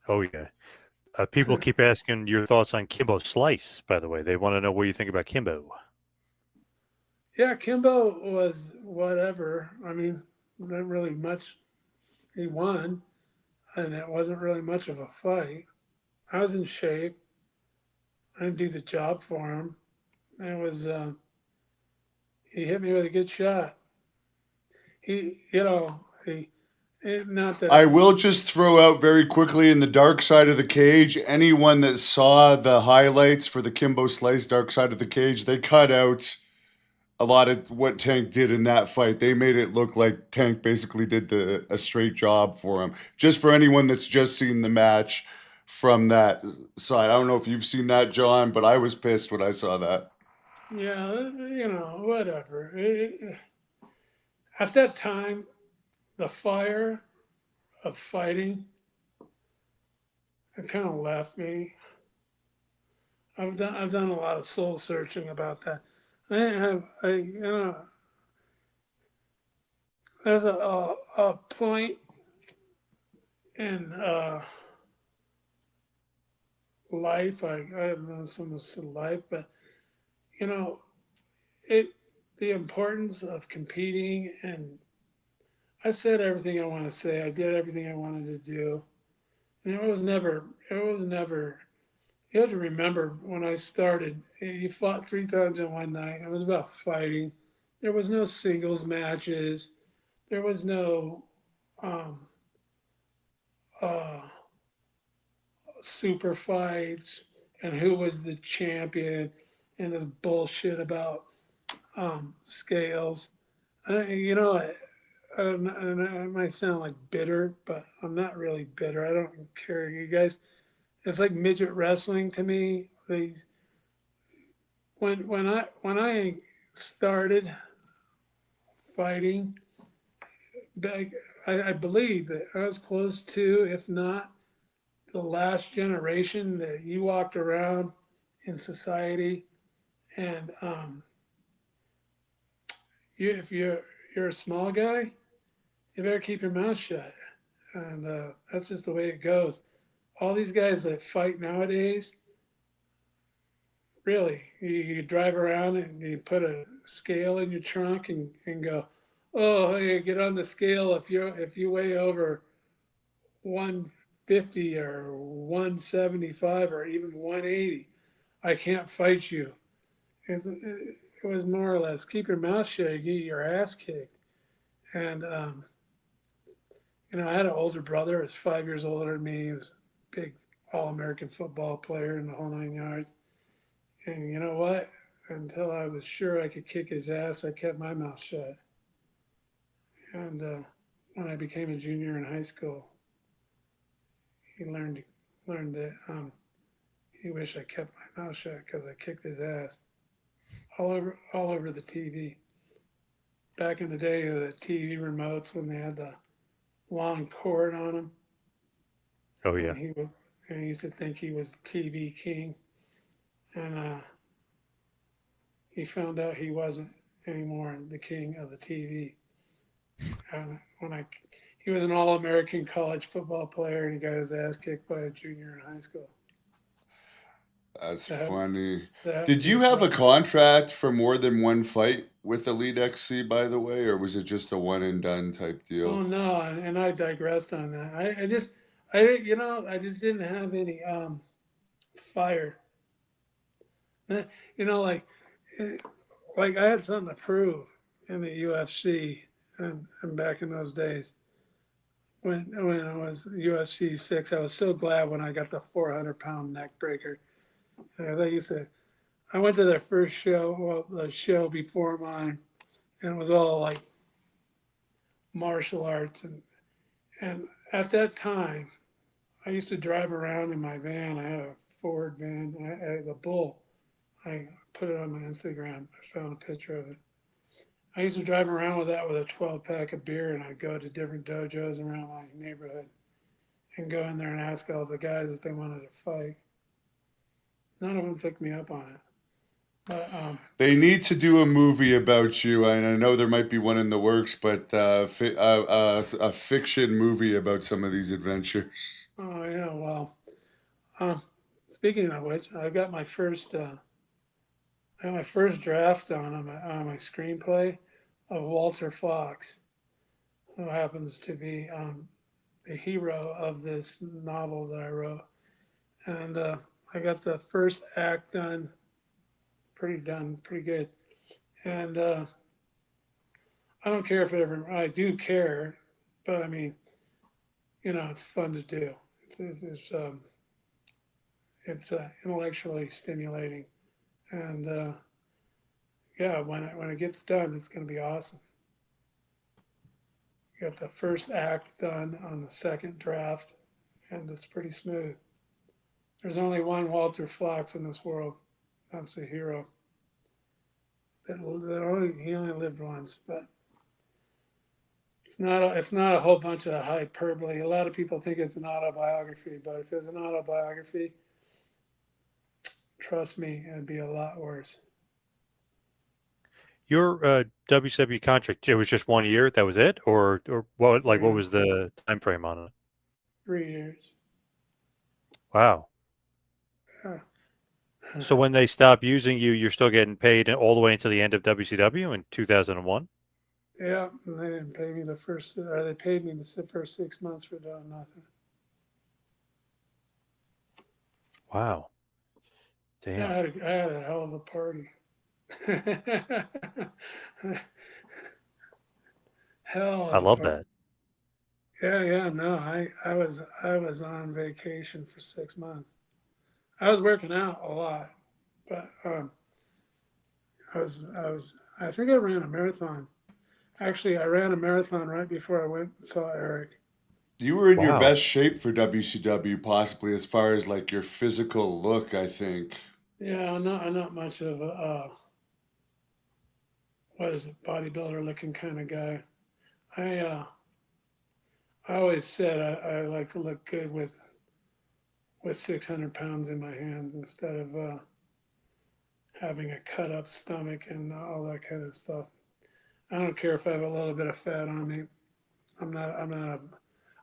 Oh yeah. People keep asking your thoughts on Kimbo Slice. By the way, they want to know what you think about Kimbo. Yeah, Kimbo was whatever. I mean, not really much. He won, and it wasn't really much of a fight. I was in shape. I didn't do the job for him. It was he hit me with a good shot. Not that I will just throw out very quickly in the dark side of the cage. Anyone that saw the highlights for the Kimbo Slice Dark Side of the Cage, they cut out a lot of what Tank did in that fight. They made it look like Tank basically did a straight job for him. Just for anyone that's just seen the match from that side. I don't know if you've seen that, John, but I was pissed when I saw that. yeah, whatever. At that time, the fire of fighting, it kind of left me. I've done a lot of soul searching about that. I have I you know there's a point in life. I don't know so much to life, but you know it the importance of competing, and I said everything I want to say. I did everything I wanted to do, and it was never. You have to remember when I started, you fought 3 times in one night. It was about fighting. There was no singles matches. There was no um, uh, super fights and who was the champion and this bullshit about scales. I might sound like bitter, but I'm not really bitter. I don't care. You guys, it's like midget wrestling to me. These when I started fighting back, I believe that I was close to, if not the last generation that you walked around in society, and if you're a small guy, you better keep your mouth shut, and that's just the way it goes. All these guys that fight nowadays, really, you drive around and you put a scale in your trunk and go, oh, hey, get on the scale if you weigh over 150 or 175 or even 180. I can't fight you. It was more or less keep your mouth shut, you get your ass kicked. And I had an older brother, who was 5 years older than me. He was a big All-American football player in the whole 9 yards. And you know what? Until I was sure I could kick his ass, I kept my mouth shut. And when I became a junior in high school, he learned that he wished I kept my mouth shut because I kicked his ass all over the TV. Back in the day, the TV remotes when they had the long cord on them, Oh and yeah. he used to think he was TV king, and he found out he wasn't anymore the king of the TV. When I He was an All-American college football player, and he got his ass kicked by a junior in high school. That's That funny. that happened Did to me you have a 5 years. contract for more than one fight with Elite XC, by the way, or was it just a one and done type Oh deal? no, and I digressed on that. I just didn't have any fire. Eh, You know, like eh, like I had something to prove in the UFC, and back in those days when I was UFC 6, I was so glad when I got the 400-pound neck breaker. As I went to their first show, well, the show before mine, and it was all like martial arts, and at that time, I used to drive around in my van. I had a Ford van. I had a Bull. I put it on my Instagram. I found a picture of it. I used to drive around with that with a 12-pack of beer, and I'd go to different dojos around my neighborhood and go in there and ask all the guys if they wanted to fight. None of them took me up on it. But They need to do a movie about you, and I know there might be one in the works, but a fiction movie about some of these adventures. oh yeah, well, um, speaking of which, I got my first draft on my screenplay of Walter Fox, who happens to be the hero of this novel that I wrote, and I got the first act done, pretty good, and I don't care if it ever. I do care, but I mean, it's fun to do. It's intellectually stimulating, and yeah, when it gets done, it's going to be awesome. Got the first act done on the second draft, and it's pretty smooth. There's only one Walter Fox in this world. That's the hero. He only lived once, but it's not a whole bunch of hyperbole. A lot of people think it's an autobiography, but if it's an autobiography, trust me, it'd be a lot worse. Your WCW contract, it was just 1 year. That was it, or what? Like, what Yeah, was the time frame on it? 3 years. Wow. Yeah. So when they stop using you, you're still getting paid all the way until the end of WCW in 2001. Yeah, and they didn't pay me they paid me the first 6 months for doing nothing. Wow. Yeah, Damn. I had a hell of a party. Hell I of a love party. that. Yeah, yeah, no, I was on vacation for 6 months. I was working out a lot, but I think I ran a marathon. Actually, I ran a marathon right before I went and saw Eric. You were in your Wow. best shape for WCW, possibly as far as like your physical look, I think. Yeah, I'm not much of a what is it, bodybuilder looking kind of guy. I uh, I always said I like to look good with 600 pounds in my hands instead of having a cut up stomach and all that kind of stuff. I don't care if I have a little bit of fat on me. I'm not. I'm not.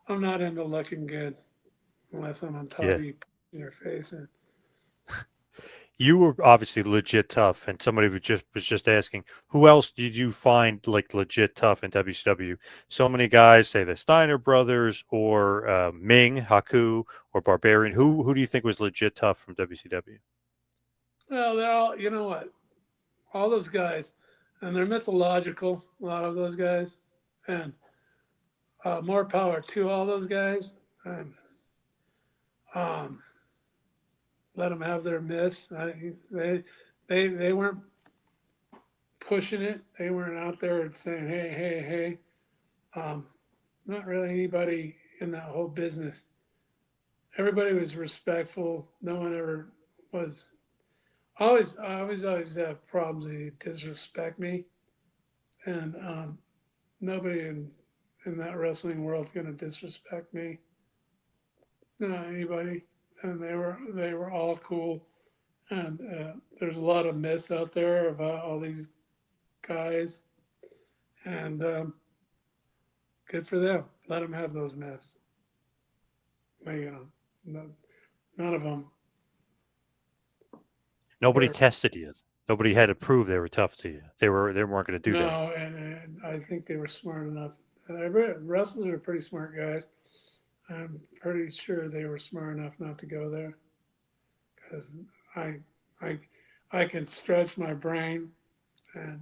I'm not into looking good unless I'm on top Yeah. of you in your face. And You were obviously legit tough, and somebody was just asking, who else did you find like legit tough in WCW? So many guys say the Steiner brothers or Ming, Haku, or Barbarian. Who do you think was legit tough from WCW? well, they're all. You know what? All those guys, and they're mythological. A lot of those guys, and more power to all those guys. And um, let them have their miss. They weren't pushing it. They weren't out there saying, "Hey, hey, hey." Um, Not really anybody in that whole business. Everybody was respectful. No one ever was. I always have problems. They disrespect me, and nobody in that wrestling world's gonna disrespect me. Not anybody. And they were all cool. And there's a lot of myths out there about all these guys, and good for them. Let them have those myths. No, none of them Nobody were. tested you. Nobody had to prove they were tough to you. They weren't going to do that. No, and I think they were smart enough. Wrestlers are pretty smart guys. I'm pretty sure they were smart enough not to go there because I, I, I can stretch my brain, and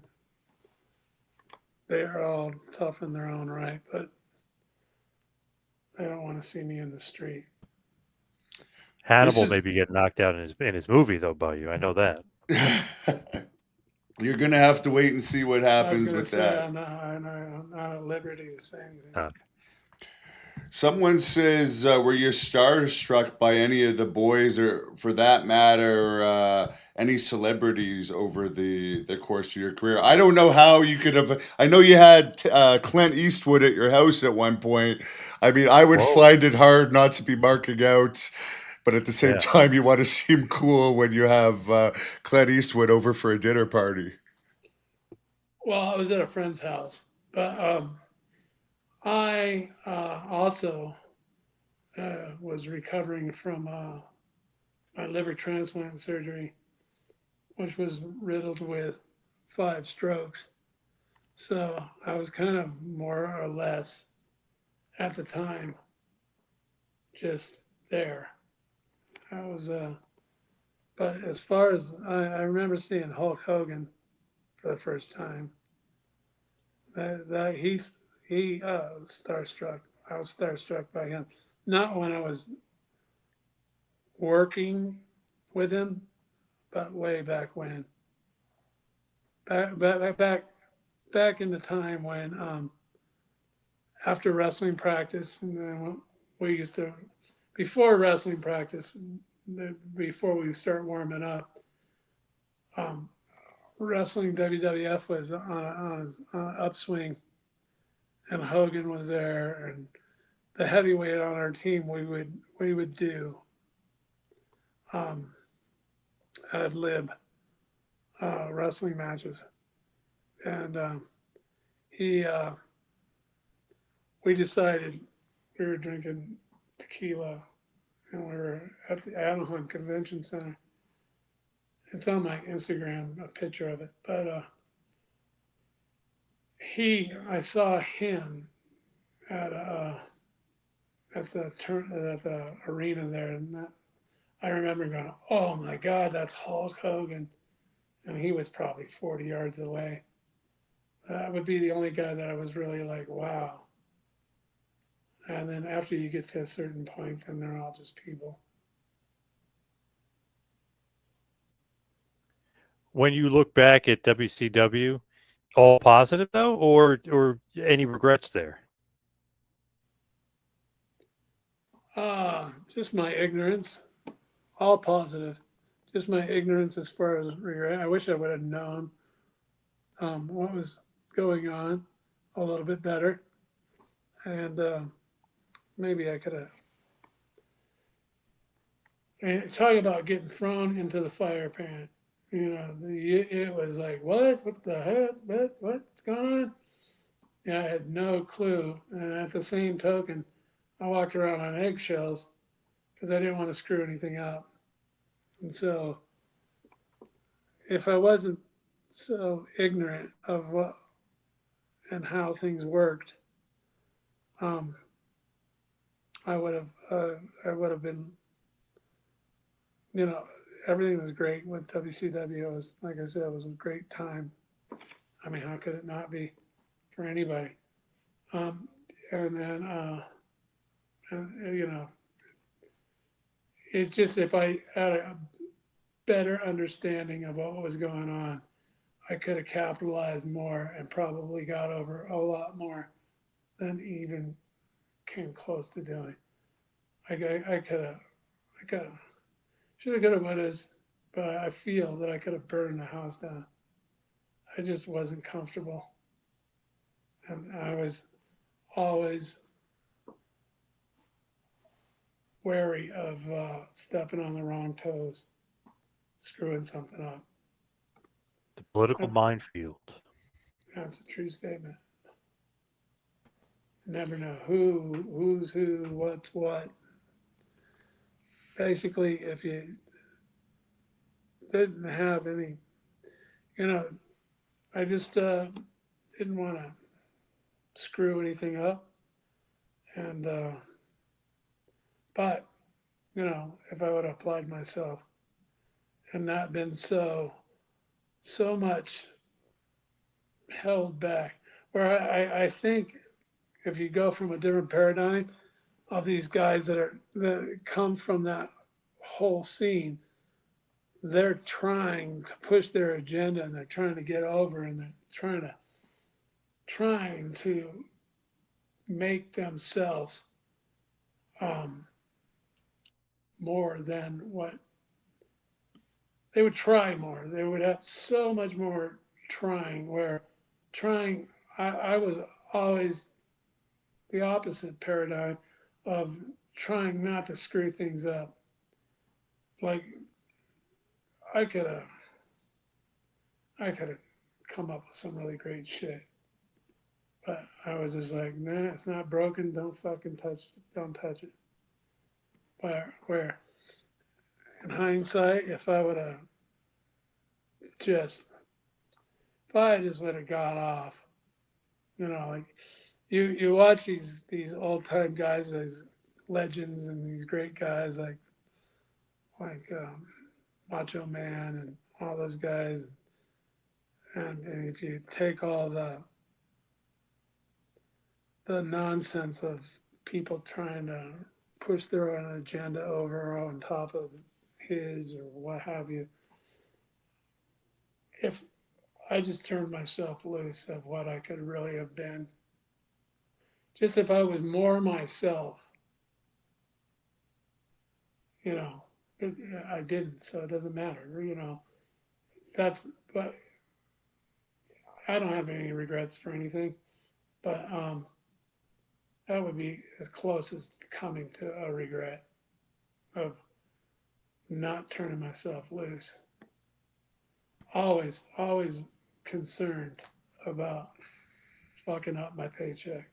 they are all tough in their own right, but they don't want to see me in the street. This Hannibal is maybe get knocked out in his movie though by you. I know that. you're gonna have to wait and see what I was happens gonna with say that. I'm not at liberty to say anything. Uh, Someone says, were you starstruck by any of the boys, or for that matter, any celebrities over the course of your career? I don't know how you could have. I know you had Clint Eastwood at your house at one point. I mean, I would Whoa. find it hard not to be marking out but at the same Yeah. time, you want to seem cool when you have Clint Eastwood over for a dinner party. Well, I was at a friend's house, but I also was recovering from my liver transplant surgery, which was riddled with 5 strokes. So I was kind of more or less at the time just there. I was, but as far as I remember seeing Hulk Hogan for the first time, that he was starstruck. I was starstruck by him. Not when I was working with him, but way back when. Back in the time when after wrestling practice, and then we used to before wrestling practice, before we start warming up, um, wrestling WWF was on his upswing, and Hogan was there, and the heavyweight on our team we would do um, ad-lib wrestling matches, and he we decided we were drinking tequila, and we were at the Anaheim Convention Center. It's on my Instagram, a picture of it. But I saw him at at the arena there, and I remember going, "Oh my God, that's Hulk Hogan," and he was probably 40 yards away. That would be the only guy that I was really like, "Wow." And then after you get to a certain point, then they're all just people. When you look back at WCW, all positive though, or any regrets there? Just my ignorance, all positive. Just my ignorance as far as regret. I wish I would have known what was going on a little bit better, and maybe I could have. And talk about getting thrown into the fire pan. It was like, what? What the heck? What's going on? Yeah, I had no clue. And at the same token, I walked around on eggshells because I didn't want to screw anything up. And so, if I wasn't so ignorant of what and how things worked, um, I would have been, you know, everything was great with WCW. It was, like I said, it was a great time. I mean, how could it not be for anybody? Um, and then, you know, it's just if I had a better understanding of what was going on, I could have capitalized more and probably got over a lot more than even came close to doing. I could have, should have, could have, would have, but I feel that I could have burned the house down. I just wasn't comfortable, and I was always wary of stepping on the wrong toes, screwing something up. The political That, minefield. that's a true statement. You never know who's who, what's what. Basically, if you didn't have any, you know, I just didn't want to screw anything up, and but if I would have applied myself and not been so much held back, where I think if you go from a different paradigm of these guys that come from that whole scene, they're trying to push their agenda and they're trying to get over and they're trying to make themselves um, more than what they would try more. They would have so much more trying. Where trying, I was always the opposite paradigm of trying not to screw things up Like I could have, I could have come up with some really great shit, but I was just like, nah, it's not broken. Don't fucking touch it. Don't touch it. Where in hindsight, just, if I just would have got off, like you watch these old time guys, these legends, and these great guys like Macho Man and all those guys, and if you take all the nonsense of people trying to push their own agenda over on top of his or what have you, if I just turned myself loose of what I could really have been, just if I was more myself, you know, I didn't, so it doesn't matter. That's, but I don't have any regrets for anything, but that would be as close as coming to a regret of not turning myself loose. Always concerned about fucking up my paycheck.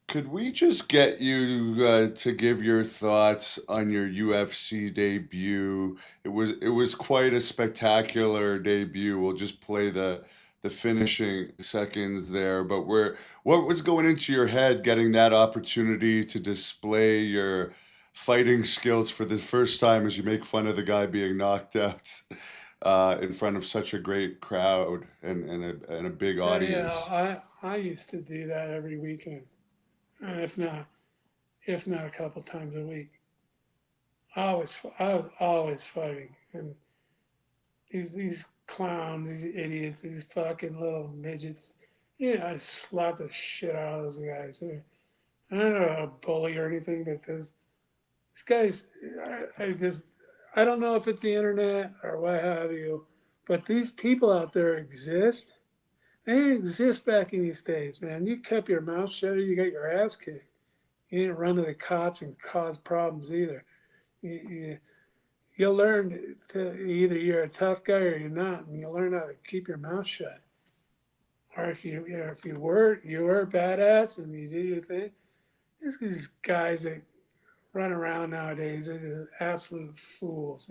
Could we just get you to give your thoughts on your UFC debut? It was quite a spectacular debut. We'll just play the finishing seconds there, but what was going into your head getting that opportunity to display your fighting skills for the first time as you make fun of the guy being knocked out in front of such a great crowd and a big Yeah, audience? I used to do that every weekend, and if not a couple times a week. I was always fighting, and these clowns, these idiots, these fucking little midgets. Yeah, I slapped the shit out of those guys. I'm not a bully or anything, but these guys, I don't know if it's the internet or what have you, but these people out there exist. They didn't exist back in these days, man. You kept your mouth shut or you got your ass kicked. You didn't run to the cops and cause problems either. You'll learn to either you're a tough guy or you're not, and you'll learn how to keep your mouth shut. Or if you were a badass and you did your thing. These guys that run around nowadays are just absolute fools.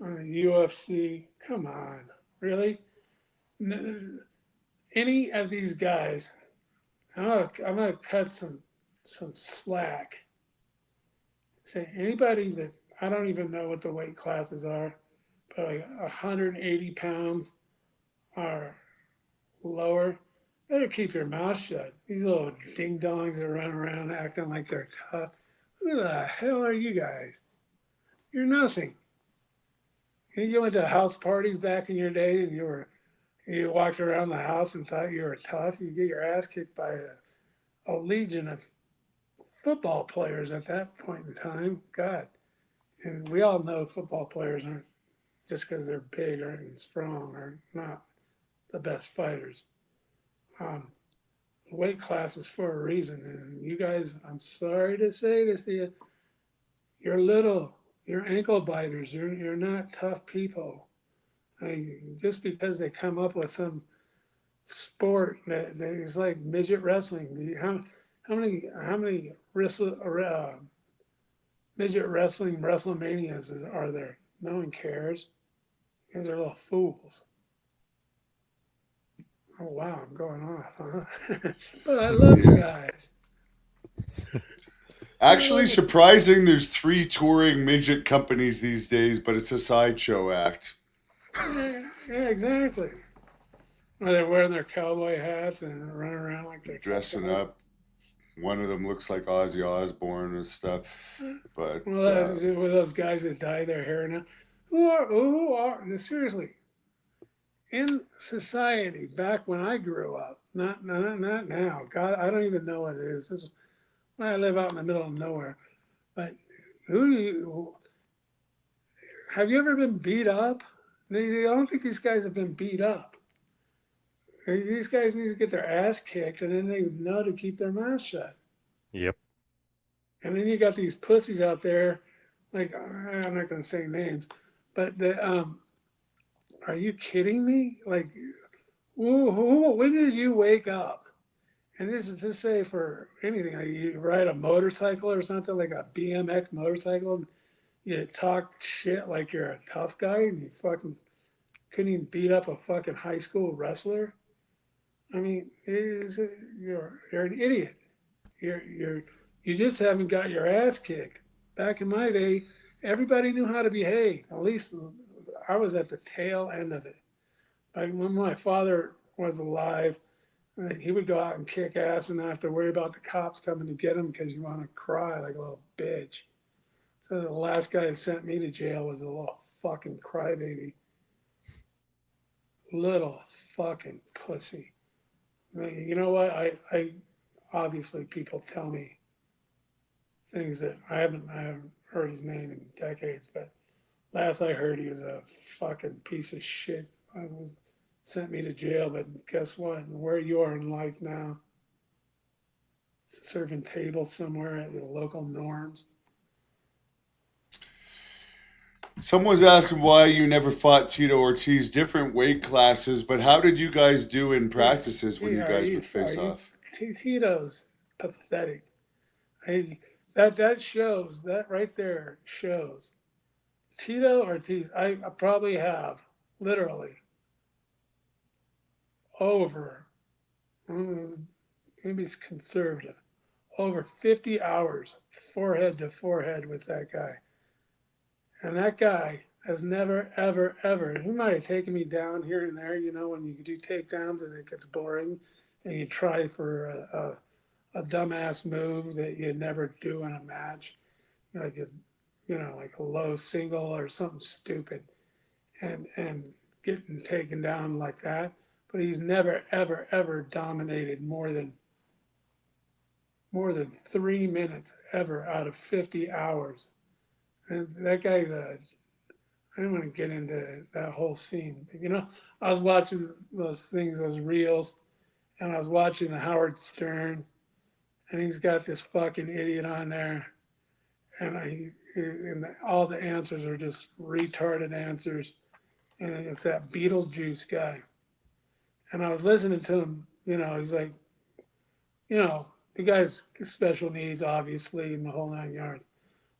On the UFC, come on, really? Any of these guys, I'm gonna cut some slack. Say anybody that I don't even know what the weight classes are, but like 180 pounds or lower, better keep your mouth shut. These little ding dongs that run around acting like they're tough. Who the hell are you guys? You're nothing. You went to house parties back in your day and you walked around the house and thought you were tough. You get your ass kicked by a legion of football players at that point in time. God. And we all know football players aren't just because they're big or strong or not the best fighters. Um, Weight classes for a reason. And you guys, I'm sorry to say this to you, you're little, you're ankle biters, you're not tough people. I mean, just because they come up with some sport that is like midget wrestling. How many midget wrestling WrestleManias are there? No one cares. You guys are little fools. Oh wow, I'm going off, huh? But I love you Yeah. guys. I Actually, love you. surprising there's three touring midget companies these days, but it's a sideshow act. Yeah, exactly. Or they're wearing their cowboy hats and running around like they're tough Dressing guys. up. One of them looks like Ozzy Osbourne and stuff. But Well, that's with those guys that dye their hair now. Seriously, in society back when I grew up, not now. God, I don't even know what it is. This is I live out in the middle of nowhere. But who do you have you ever been beat up? I don't think these guys have been beat up. These guys need to get their ass kicked, and then they know to keep their mouth shut. Yep. And then you got these pussies out there, like I'm not gonna say names, but are you kidding me? Like, when did you wake up? And this is to say for anything, like you ride a motorcycle or something like a BMX motorcycle, and you talk shit like you're a tough guy, and you fucking couldn't even beat up a fucking high school wrestler. I mean, you're an idiot. You're you just haven't got your ass kicked. Back in my day, everybody knew how to behave. At least I was at the tail end of it. Like when my father was alive, he would go out and kick ass and not have to worry about the cops coming to get him because you want to cry like a little bitch. So the last guy that sent me to jail was a little fucking crybaby. Little fucking pussy. I mean, you know what? I obviously people tell me things that I haven't heard his name in decades, but last I heard he was a fucking piece of shit. I was sent me to jail, but guess what? Where you are in life now, serving tables somewhere at the local norms. Someone's asking why you never fought Tito Ortiz, different weight classes, but how did you guys do in practices when you guys would face off? Tito's pathetic. That shows that right there shows Tito Ortiz. I probably have literally over maybe it's conservative over 50 hours forehead to forehead with that guy. And that guy has never, ever, ever, he might have taken me down here and there, when you do takedowns and it gets boring and you try for a dumbass move that you never do in a match, like like a low single or something stupid and getting taken down like that. But he's never, ever, ever dominated more than 3 minutes ever out of 50 hours. And that guy's I don't want to get into that whole scene. But, I was watching those things, those reels, and I was watching the Howard Stern, and he's got this fucking idiot on there, and all the answers are just retarded answers, and it's that Beetlejuice guy. And I was listening to him, he's like, the guy's special needs, obviously, in the whole 9 yards.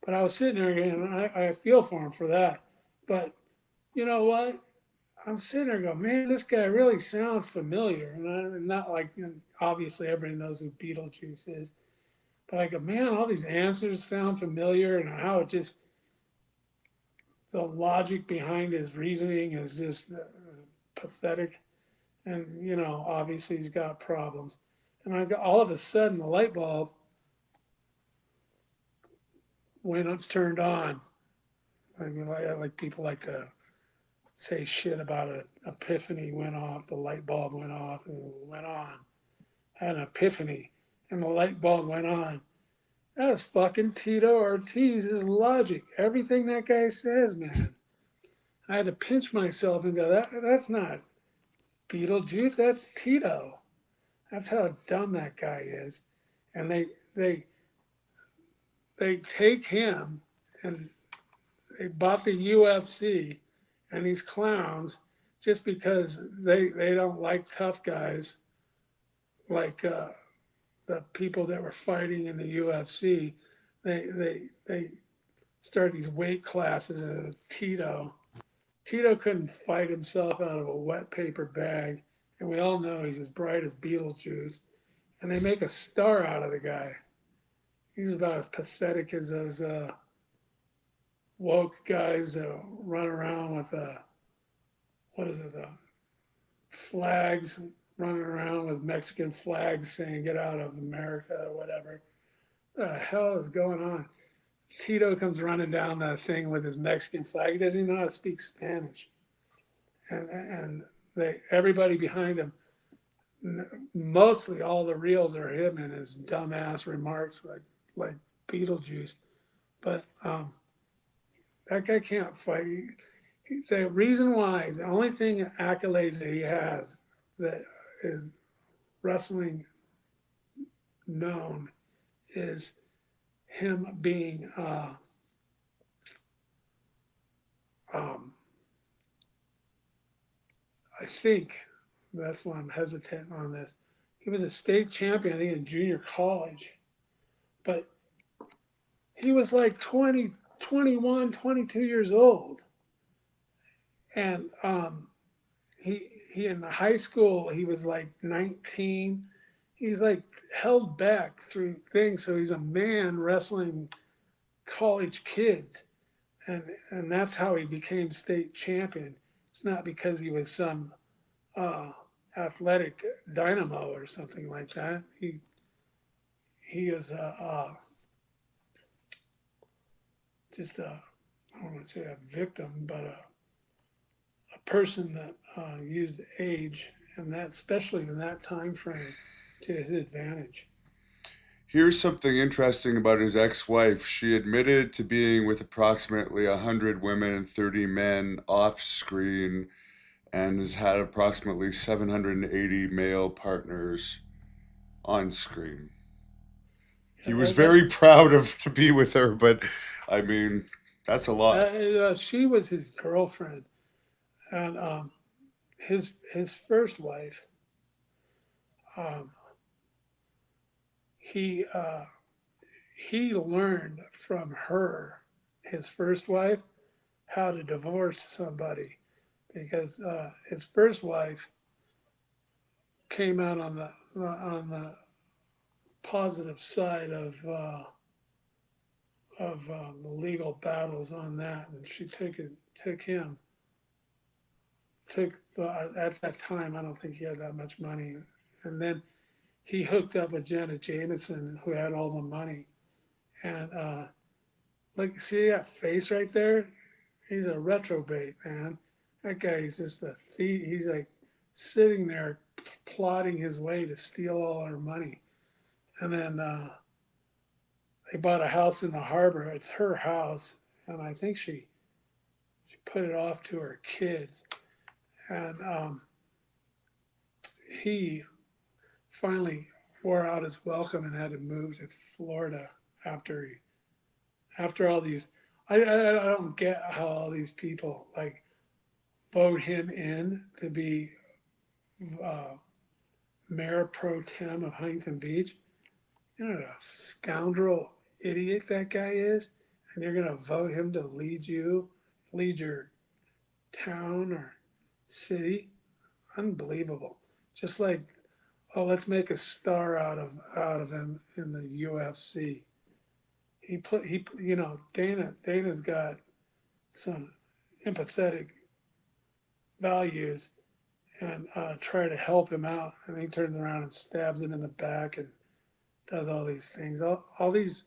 But I was sitting there and I feel for him for that. But you know what? I'm sitting there going, man, this guy really sounds familiar. And I'm not like, obviously everybody knows who Beetlejuice is. But I go, man, all these answers sound familiar and how it just, the logic behind his reasoning is just pathetic. And, obviously he's got problems. And I got all of a sudden the light bulb turned on. Like people like to say shit about an epiphany went off, the light bulb went off, and it went on. I had an epiphany, and the light bulb went on. That's fucking Tito Ortiz's logic. Everything that guy says, man. I had to pinch myself and go, that's not Beetlejuice, that's Tito. That's how dumb that guy is. And they take him and they bought the UFC and these clowns just because they don't like tough guys like the people that were fighting in the UFC. They start these weight classes. Tito couldn't fight himself out of a wet paper bag, and we all know he's as bright as Beetlejuice. And they make a star out of the guy. He's about as pathetic as those woke guys run around with flags, running around with Mexican flags saying "Get out of America" or whatever. What the hell is going on? Tito comes running down that thing with his Mexican flag. He doesn't even know how to speak Spanish, and everybody behind him. Mostly all the reels are him and his dumbass remarks like Beetlejuice, but that guy can't fight. The reason why, the only thing accolade that he has that is wrestling known is him being um, I think that's why I'm hesitant on this. He was a state champion, I think, in junior college, but he was like 20, 21, 22 years old. And he in the high school, he was like 19. He's like held back through things. So he's a man wrestling college kids. And that's how he became state champion. It's not because he was some uh, athletic dynamo or something like that. He is just a, I don't want to say a victim, but a person that used age and that especially in that time frame to his advantage. Here's something interesting about his ex-wife. She admitted to being with approximately 100 women and 30 men off screen and has had approximately 780 male partners on screen. He was very proud of to be with her, but I mean, that's a lot. She was his girlfriend, and his first wife. Um, he he learned from her, his first wife, how to divorce somebody because his first wife came out on the positive side of the legal battles on that, and she took him took at that time. I don't think he had that much money, and then he hooked up with Janet Jameson, who had all the money, and like see that face right there? He's a retrobate, man. That guy is just a thief. He's like sitting there plotting his way to steal all our money, and then they bought a house in the harbor. It's her house, and I think she put it off to her kids. And he finally wore out his welcome and had to move to Florida after all these. I don't get how all these people like vote him in to be uh, mayor pro tem of Huntington Beach. You know what a scoundrel idiot that guy is, and you're gonna vote him to lead your town or city. Unbelievable. Just like, oh, let's make a star out of him in the UFC. Dana's got some empathetic values and try to help him out, and he turns around and stabs him in the back and does all these things. All these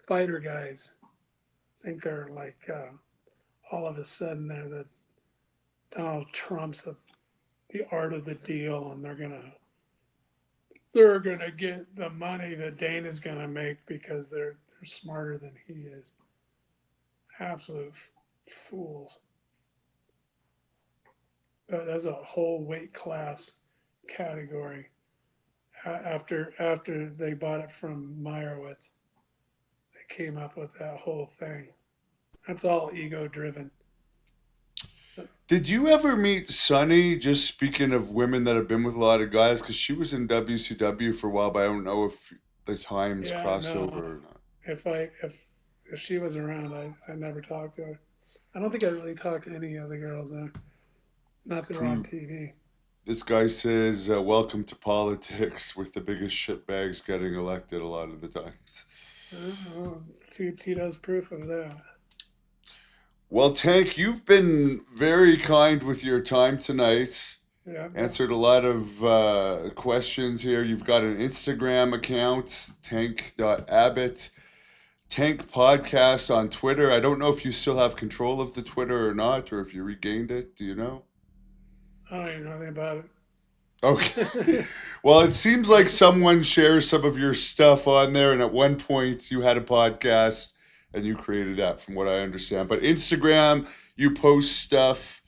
fighter guys think they're like all of a sudden they're the Donald Trumps of the art of the deal, and they're gonna get the money that Dana's gonna make because they're smarter than he is. Absolute fools. That's a whole weight class category. After they bought it from Meyerowitz, they came up with that whole thing. That's all ego driven. Did you ever meet Sunny? Just speaking of women that have been with a lot of guys, because she was in WCW for a while, but I don't know if the times Yeah, crossed no. over or not. If she was around, I never talked to her. I don't think I really talked to any of the girls there. Not that are on TV. This guy says, "Welcome to politics," with the biggest shitbags getting elected a lot of the times. Tito's proof of that. Well, Tank, you've been very kind with your time tonight. Yeah. Answered a lot of questions here. You've got an Instagram account, tank.abbott. Tank Podcast on Twitter. I don't know if you still have control of the Twitter or not, or if you regained it. Do you know? I don't even know anything about it. Okay. Well, it seems like someone shares some of your stuff on there, and at one point you had a podcast and you created that, from what I understand. But Instagram, you post stuff.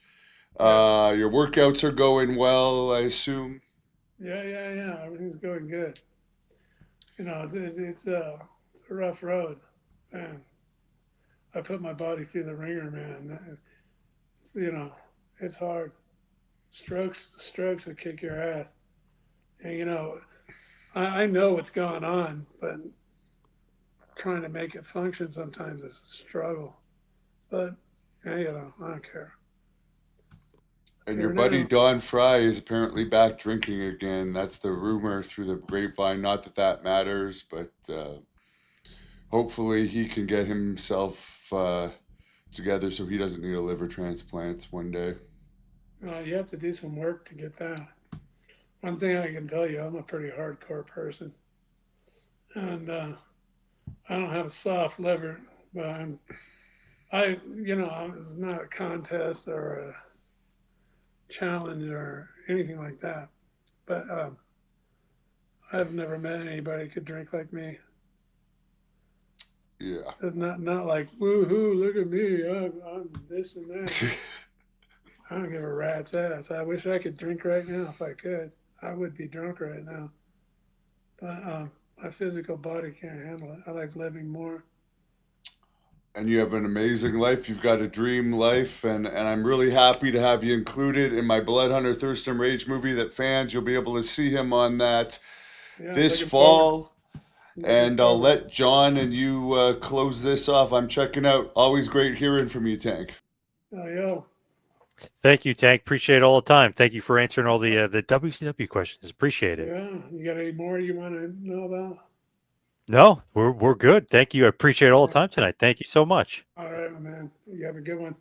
Your workouts are going well, I assume. Yeah. Everything's going good. It's a a rough road, man. I put my body through the ringer, man. It's hard. Strokes will kick your ass. And I know what's going on, but trying to make it function sometimes is a struggle. But I don't care. And Here your buddy now. Don Fry is apparently back drinking again. That's the rumor through the grapevine. Not that that matters, but hopefully he can get himself together so he doesn't need a liver transplant one day. You have to do some work to get that. One thing I can tell you, I'm a pretty hardcore person, and I don't have a soft liver, but it's not a contest or a challenge or anything like that. But I've never met anybody who could drink like me. Yeah. It's not like woohoo, look at me, I'm this and that. I don't give a rat's ass. I wish I could drink right now if I could. I would be drunk right now. But my physical body can't handle it. I like living more. And you have an amazing life. You've got a dream life, and I'm really happy to have you included in my Blood Hunter Thirst and Rage movie that fans, you'll be able to see him on that this fall. And I'll let John and you close this off. I'm checking out. Always great hearing from you, Tank. Oh, yo. Thank you, Tank. Appreciate all the time. Thank you for answering all the WCW questions. Appreciate it. Yeah. You got any more you want to know about? No, we're good. Thank you. I appreciate all the time tonight. Thank you so much. All right, man. You have a good one.